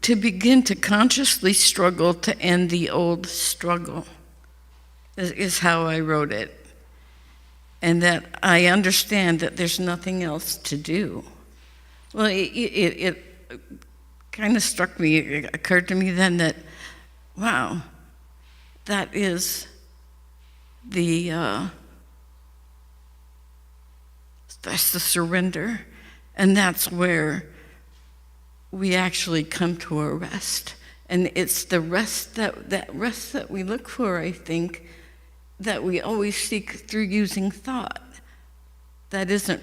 to begin to consciously struggle to end the old struggle is how I wrote it. And that I understand that there's nothing else to do. Well, it kind of struck me, it occurred to me then that, wow, that is that's the surrender, and that's where we actually come to a rest. And it's the rest that rest that we look for, I think, that we always seek through using thought. That isn't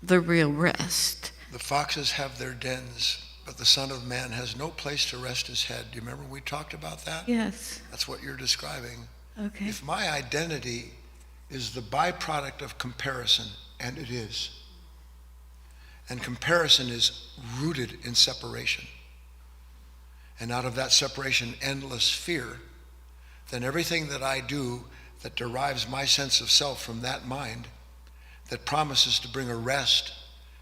the real rest. The foxes have their dens, but the Son of Man has no place to rest his head. Do you remember we talked about that? Yes. That's what you're describing. Okay. If my identity is the byproduct of comparison, and it is, and comparison is rooted in separation, and out of that separation, endless fear, then everything that I do that derives my sense of self from that mind, that promises to bring a rest,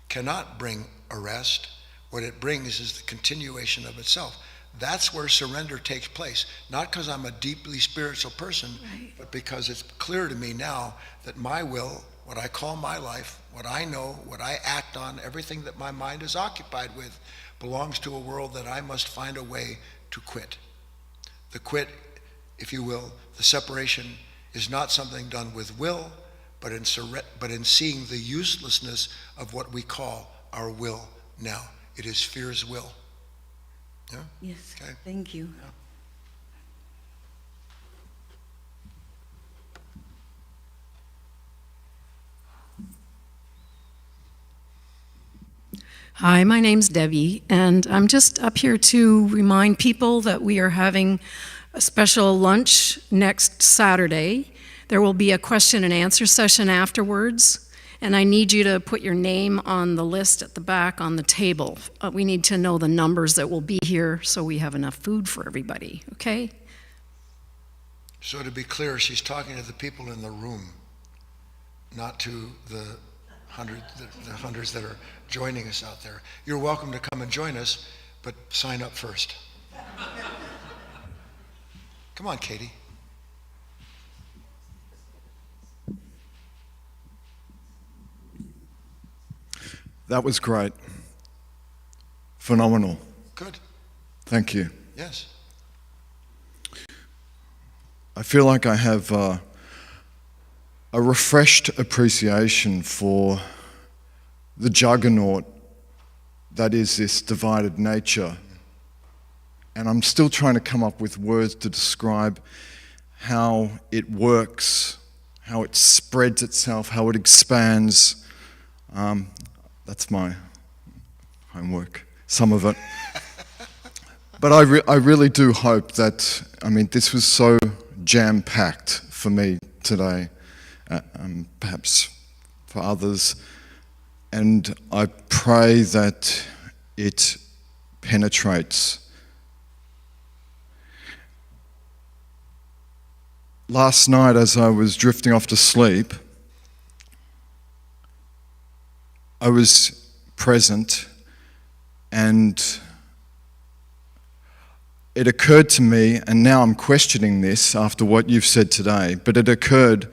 cannot bring a rest. What it brings is the continuation of itself. That's where surrender takes place. Not because I'm a deeply spiritual person, Right. but because it's clear to me now that my will, what I call my life, what I know, what I act on, everything that my mind is occupied with, belongs to a world that I must find a way to quit. The quit, if you will, the separation is not something done with will, but in seeing the uselessness of what we call our will now. It is fear's will. Yeah? Yes. Okay. Thank you. Hi, my name's Debbie, and I'm just up here to remind people that we are having a special lunch next Saturday. There will be a question and answer session afterwards, and I need you to put your name on the list at the back on the table. We need to know the numbers that will be here so we have enough food for everybody, okay? So to be clear, she's talking to the people in the room, not to the hundreds that are joining us out there. You're welcome to come and join us, but sign up first. Come on, Katie. That was great. Phenomenal. Good. Thank you. Yes. I feel like I have a refreshed appreciation for the juggernaut that is this divided nature. And I'm still trying to come up with words to describe how it works, how it spreads itself, how it expands. That's my homework, some of it. But I really do hope that, this was so jam-packed for me today, perhaps for others and I pray that it penetrates. Last night, as I was drifting off to sleep, I was present, and it occurred to me, and now I'm questioning this after what you've said today, but it occurred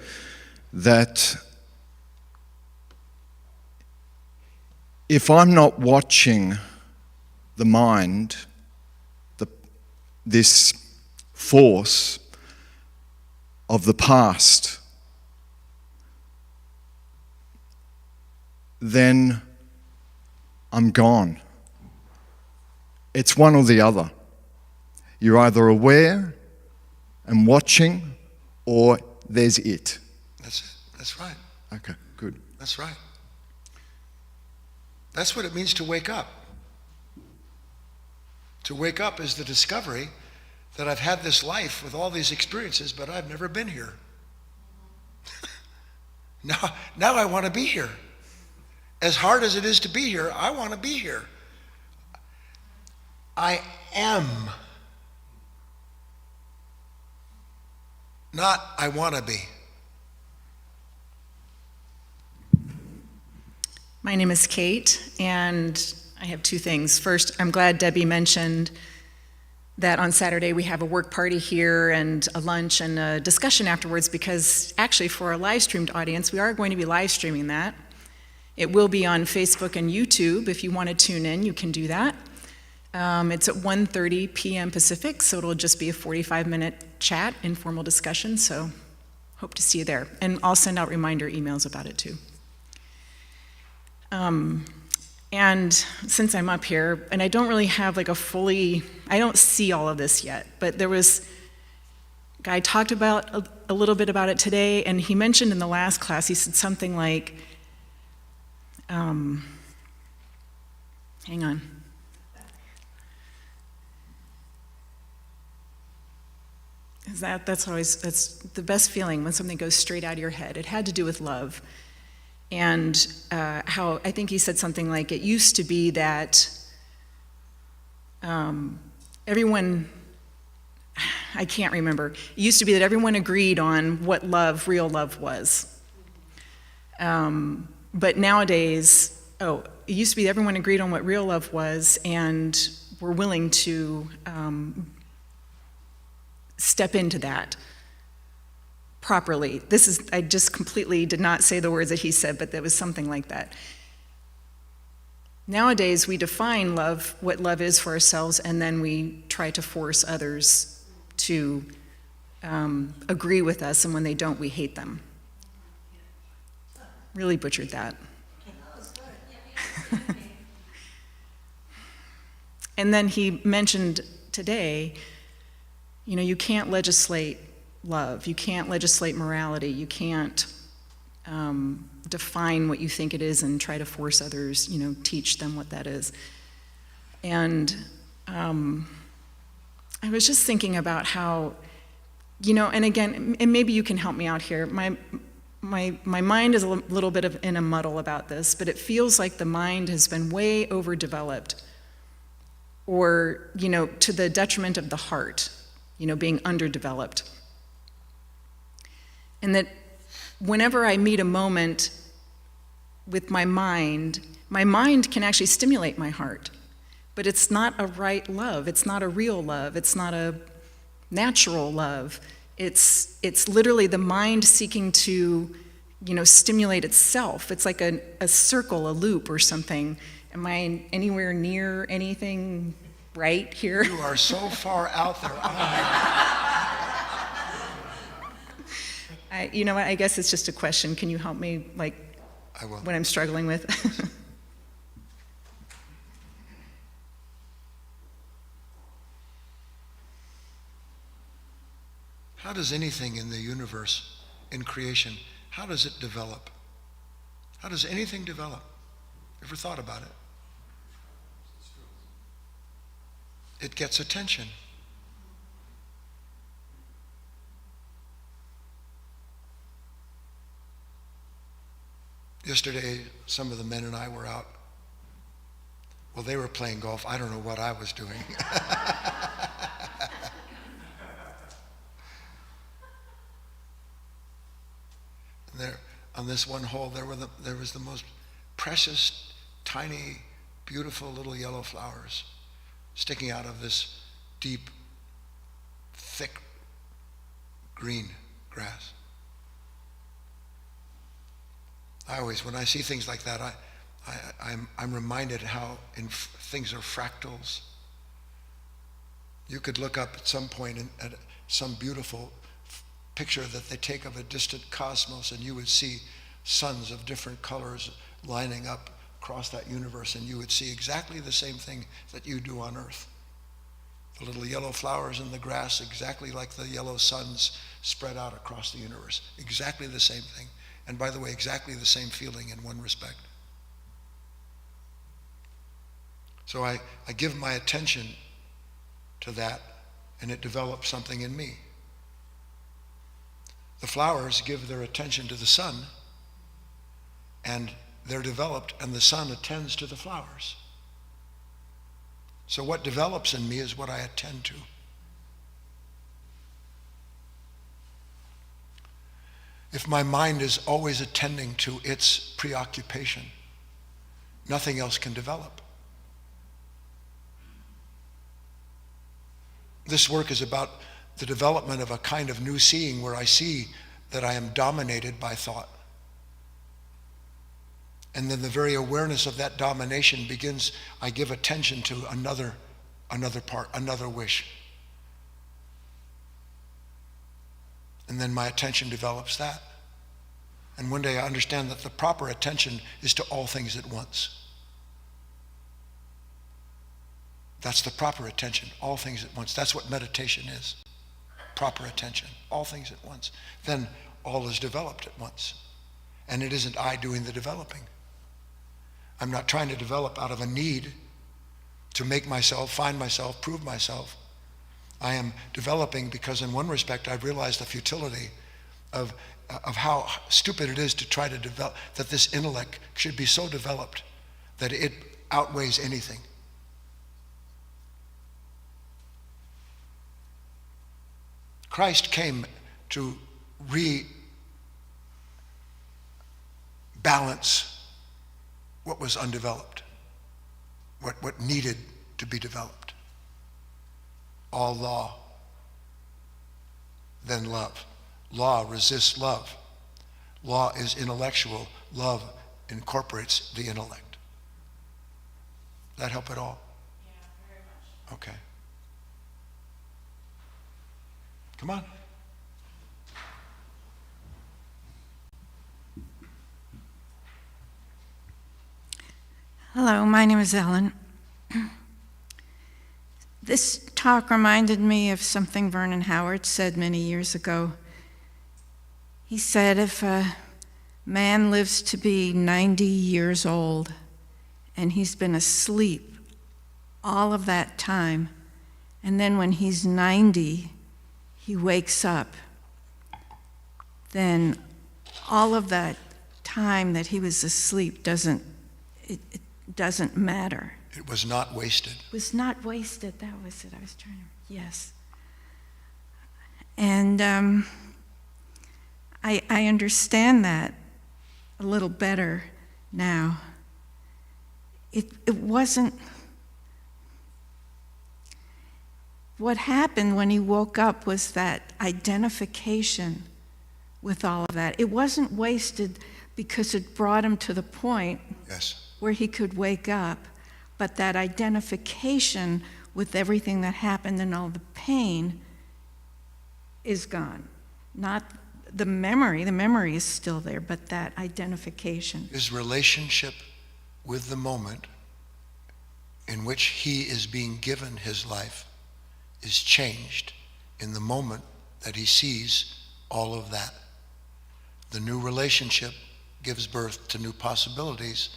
that if I'm not watching the mind, this force of the past, then I'm gone. It's one or the other. You're either aware and watching, or there's it. That's right. Okay, good. That's right. That's what it means to wake up. To wake up is the discovery that I've had this life with all these experiences, but I've never been here. Now I want to be here. As hard as it is to be here, I want to be here. I am. Not I want to be. My name is Kate, and I have two things. First, I'm glad Debbie mentioned that on Saturday we have a work party here and a lunch and a discussion afterwards, because actually for our live streamed audience, we are going to be live streaming that. It will be on Facebook and YouTube. If you want to tune in, you can do that. It's at 1:30 p.m. Pacific, so it'll just be a 45-minute chat, informal discussion, so hope to see you there. And I'll send out reminder emails about it too. And since I'm up here, and I don't really have like I don't see all of this yet, but Guy talked about a little bit about it today, and he mentioned in the last class, he said something like, hang on. That's the best feeling, when something goes straight out of your head. It had to do with love. And how, I think he said something like, it used to be that everyone, I can't remember, it used to be that everyone agreed on what real love was. But nowadays, it used to be that everyone agreed on what real love was and were willing to step into that properly. I just completely did not say the words that he said, but there was something like that. Nowadays, we define love, what love is for ourselves, and then we try to force others to agree with us, and when they don't, we hate them. Really butchered that. And then he mentioned today, you can't legislate love. You can't legislate morality. You can't define what you think it is and try to force others, teach them what that is. And I was just thinking about how, and again, and maybe you can help me out here. My mind is a little bit in a muddle about this, but it feels like the mind has been way overdeveloped, or, to the detriment of the heart, being underdeveloped. And that whenever I meet a moment with my mind can actually stimulate my heart, but it's not a right love. It's not a real love. It's not a natural love. It's literally the mind seeking to, stimulate itself. It's like a circle, a loop or something. Am I anywhere near anything right here? You are so far out there. Oh I guess it's just a question. Can you help me, I will. what I'm struggling with? How does anything in the universe, in creation, how does it develop? How does anything develop? Ever thought about it? It gets attention. Yesterday, some of the men and I were out. Well, they were playing golf. I don't know what I was doing. And there, on this one hole, there was the most precious, tiny, beautiful little yellow flowers sticking out of this deep, thick, green grass. When I see things like that, I'm reminded how things are fractals. You could look up at some point at some beautiful picture that they take of a distant cosmos, and you would see suns of different colors lining up across that universe, and you would see exactly the same thing that you do on Earth. The little yellow flowers in the grass, exactly like the yellow suns spread out across the universe. Exactly the same thing. And by the way, exactly the same feeling in one respect. So I give my attention to that, and it develops something in me. The flowers give their attention to the sun, and they're developed, and the sun attends to the flowers. So what develops in me is what I attend to. If my mind is always attending to its preoccupation, nothing else can develop. This work is about the development of a kind of new seeing where I see that I am dominated by thought. And then the very awareness of that domination begins, I give attention to another part, another wish. And then my attention develops that. And one day I understand that the proper attention is to all things at once. That's the proper attention, all things at once. That's what meditation is. Proper attention, all things at once. Then all is developed at once. And it isn't I doing the developing. I'm not trying to develop out of a need to make myself, find myself, prove myself. I am developing because in one respect I've realized the futility of how stupid it is to try to develop, that this intellect should be so developed that it outweighs anything. Christ came to rebalance what was undeveloped, what needed to be developed. All law, then love. Law resists love. Law is intellectual. Love incorporates the intellect. Does that help at all? Yeah, very much. Okay. Come on. Hello, my name is Ellen. This talk reminded me of something Vernon Howard said many years ago. He said, if a man lives to be 90 years old and he's been asleep all of that time, and then when he's 90, he wakes up, then all of that time that he was asleep doesn't matter. It was not wasted. It was not wasted. That was it. I was trying to, yes. And I understand that a little better now. It wasn't, what happened when he woke up was that identification with all of that. It wasn't wasted because it brought him to the point where he could wake up, but that identification with everything that happened and all the pain is gone. Not the memory is still there, but that identification. His relationship with the moment in which he is being given his life is changed in the moment that he sees all of that. The new relationship gives birth to new possibilities,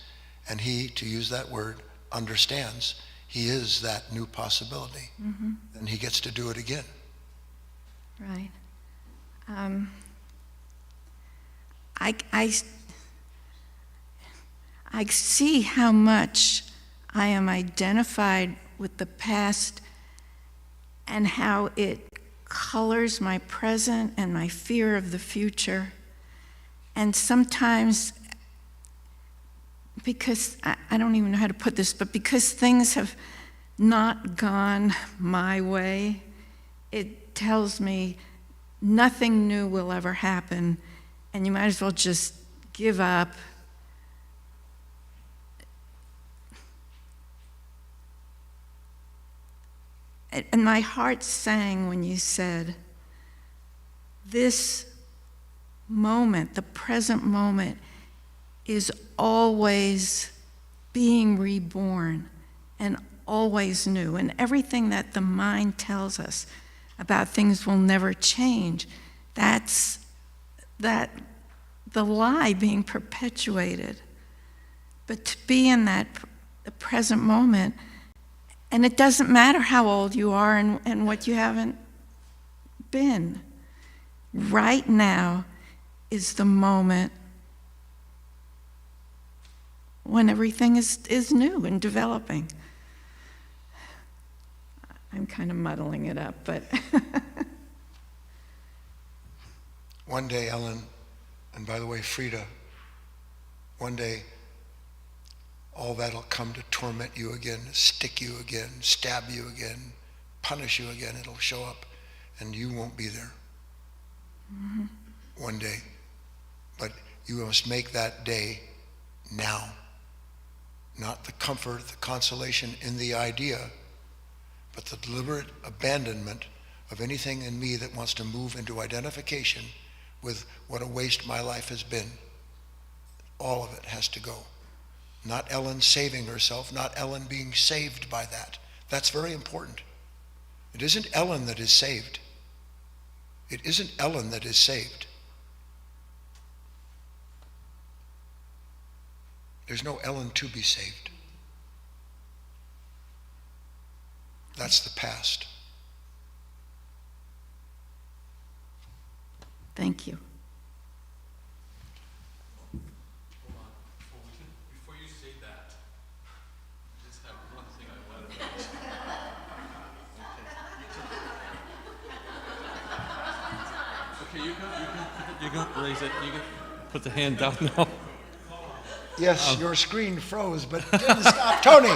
and he, to use that word, understands he is that new possibility. Mm-hmm. And he gets to do it again. Right. I see how much I am identified with the past and how it colors my present and my fear of the future. And sometimes, because I don't even know how to put this, but because things have not gone my way, it tells me nothing new will ever happen, and you might as well just give up. And my heart sang when you said, this moment, the present moment, is always being reborn and always new. And everything that the mind tells us about things will never change, that's the lie being perpetuated. But to be in that the present moment, and it doesn't matter how old you are and what you haven't been. Right now is the moment when everything is new and developing. I'm kind of muddling it up, but... One day, Ellen, and by the way, Frida, one day, all that'll come to torment you again, stick you again, stab you again, punish you again. It'll show up, and you won't be there. Mm-hmm. One day. But you must make that day now. Not the comfort, the consolation in the idea, but the deliberate abandonment of anything in me that wants to move into identification with what a waste my life has been. All of it has to go. Not Ellen saving herself, not Ellen being saved by that. That's very important. It isn't Ellen that is saved. It isn't Ellen that is saved. There's no Ellen to be saved. That's the past. Thank you. You can raise it. You can put the hand down now. Yes, your screen froze, but didn't stop. Tony!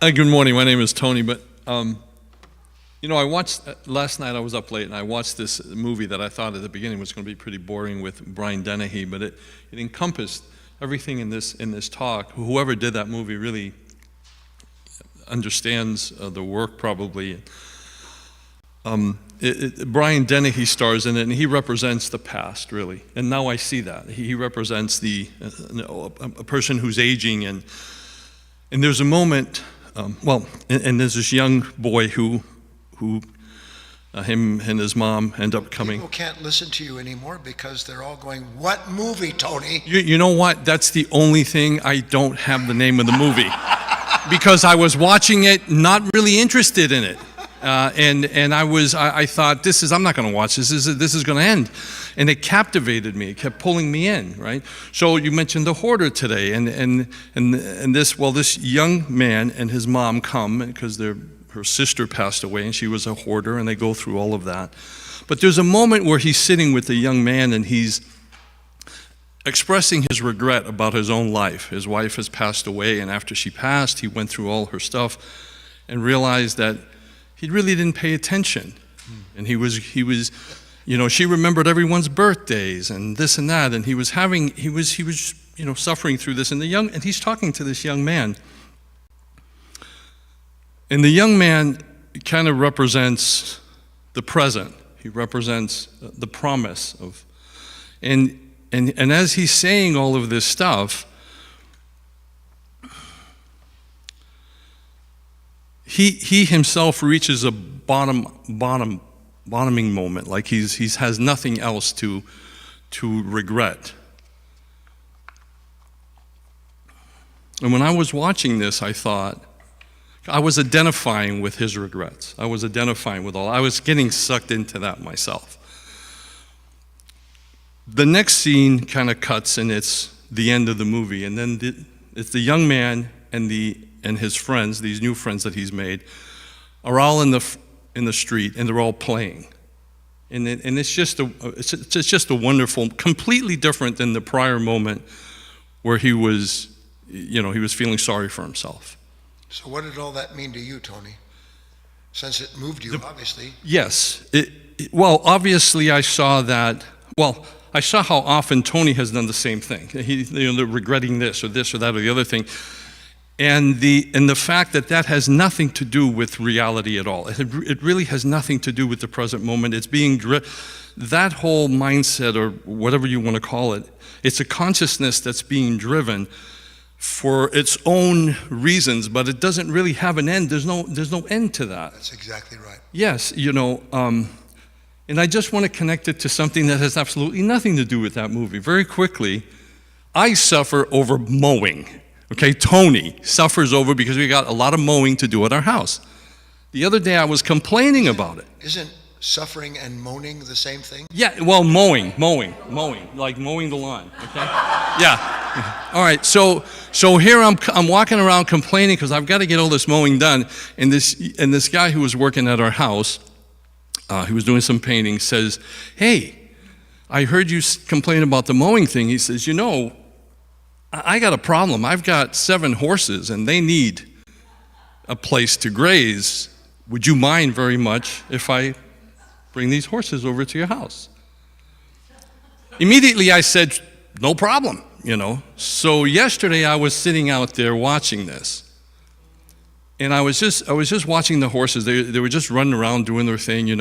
Good morning. My name is Tony, but you know, I watched last night. I was up late and I watched this movie that I thought at the beginning was going to be pretty boring with Brian Dennehy, but it encompassed everything in this talk. Whoever did that movie really understands the work probably. Brian Dennehy stars in it, and he represents the past, really. And now I see that. He represents a person who's aging, and there's a moment, and there's this young boy who him and his mom end up coming. People can't listen to you anymore because they're all going, "What movie, Tony?" You know what? That's the only thing I don't have the name of the movie. Because I was watching it, not really interested in it. And I thought, I'm not going to watch this. This is going to end. And it captivated me. It kept pulling me in, right? So you mentioned the hoarder today, and this young man and his mom come because her sister passed away, and she was a hoarder, and they go through all of that. But there's a moment where he's sitting with the young man, and he's expressing his regret about his own life. His wife has passed away, and after she passed, he went through all her stuff and realized that he really didn't pay attention. And he was, she remembered everyone's birthdays and this and that, and he was suffering through this. And he's talking to this young man. And the young man kind of represents the present. He represents the promise of, and as he's saying all of this stuff, he himself reaches a bottoming moment, like he has nothing else to regret. And when I was watching this, I thought, I was identifying with his regrets. I was getting sucked into that myself. The next scene kind of cuts, and it's the end of the movie. And then it's the young man and his friends, these new friends that he's made, are all in the street, and they're all playing. And it's just a wonderful, completely different than the prior moment where he was feeling sorry for himself. So what did all that mean to you, Tony? Since it moved you, obviously. Yes. Well, obviously I saw that. Well, I saw how often Tony has done the same thing. They're regretting this or that or the other thing. And the fact that has nothing to do with reality at all. It really has nothing to do with the present moment. It's being that whole mindset, or whatever you want to call it, it's a consciousness that's being driven for its own reasons, but it doesn't really have an end. There's no end to that. That's exactly right. Yes, and I just want to connect it to something that has absolutely nothing to do with that movie. Very quickly, I suffer over mowing. Okay, Tony suffers over because we got a lot of mowing to do at our house. The other day I was complaining about it. Isn't suffering and moaning the same thing? Yeah, well, mowing, like mowing the lawn, okay? Yeah. All right, so here I'm walking around complaining because I've got to get all this mowing done, and this guy who was working at our house, he was doing some painting, says, "Hey, I heard you complain about the mowing thing." He says, I got a problem. I've got 7 horses, and they need a place to graze. Would you mind very much if I bring these horses over to your house? Immediately I said, no problem, So yesterday I was sitting out there watching this, and I was just watching the horses. They were just running around doing their thing,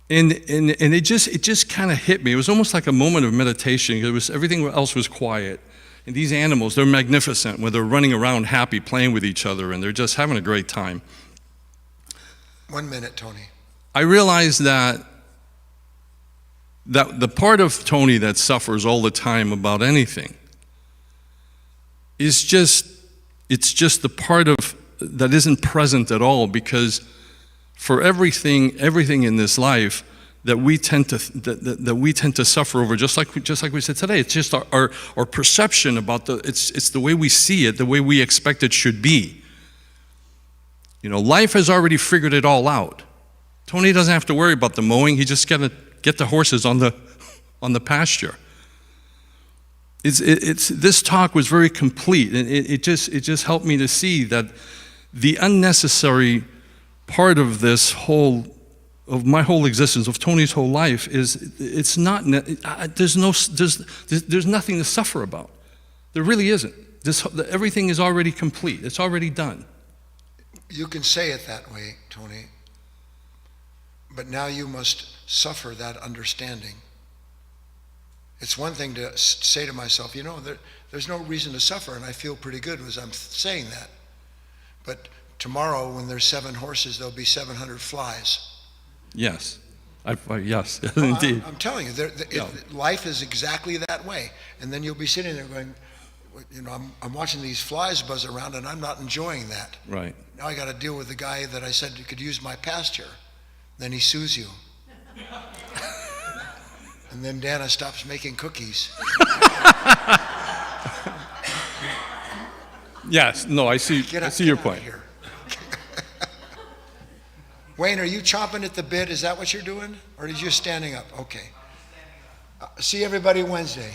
And it just kind of hit me. It was almost like a moment of meditation. Everything else was quiet. And these animals, they're magnificent when they're running around happy, playing with each other, and they're just having a great time. 1 minute, Tony. I realized that the part of Tony that suffers all the time about anything it's just the part of that isn't present at all, because for everything in this life that we tend to suffer over, just like we said today, it's just our perception about it's the way we see it, the way we expect it should be. Life has already figured it all out. Tony doesn't have to worry about the mowing. He just got to get the horses on the pasture. This talk was very complete, and it just helped me to see that the unnecessary part of my whole existence, of Tony's whole life, is there's nothing to suffer about. There really isn't. Everything is already complete. It's already done. You can say it that way, Tony, but now you must suffer that understanding. It's one thing to say to myself, there's no reason to suffer, and I feel pretty good as I'm saying that. But tomorrow, when there's 7 horses, there'll be 700 flies. Yes. Yes, indeed. I'm telling you, life is exactly that way. And then you'll be sitting there going, I'm watching these flies buzz around, and I'm not enjoying that. Right. Now I got to deal with the guy that I said you could use my pasture. Then he sues you. And then Dana stops making cookies. Yes, no, I see your point. Here. Wayne, are you chomping at the bit? Is that what you're doing? Or are you just standing up? Okay. See everybody Wednesday.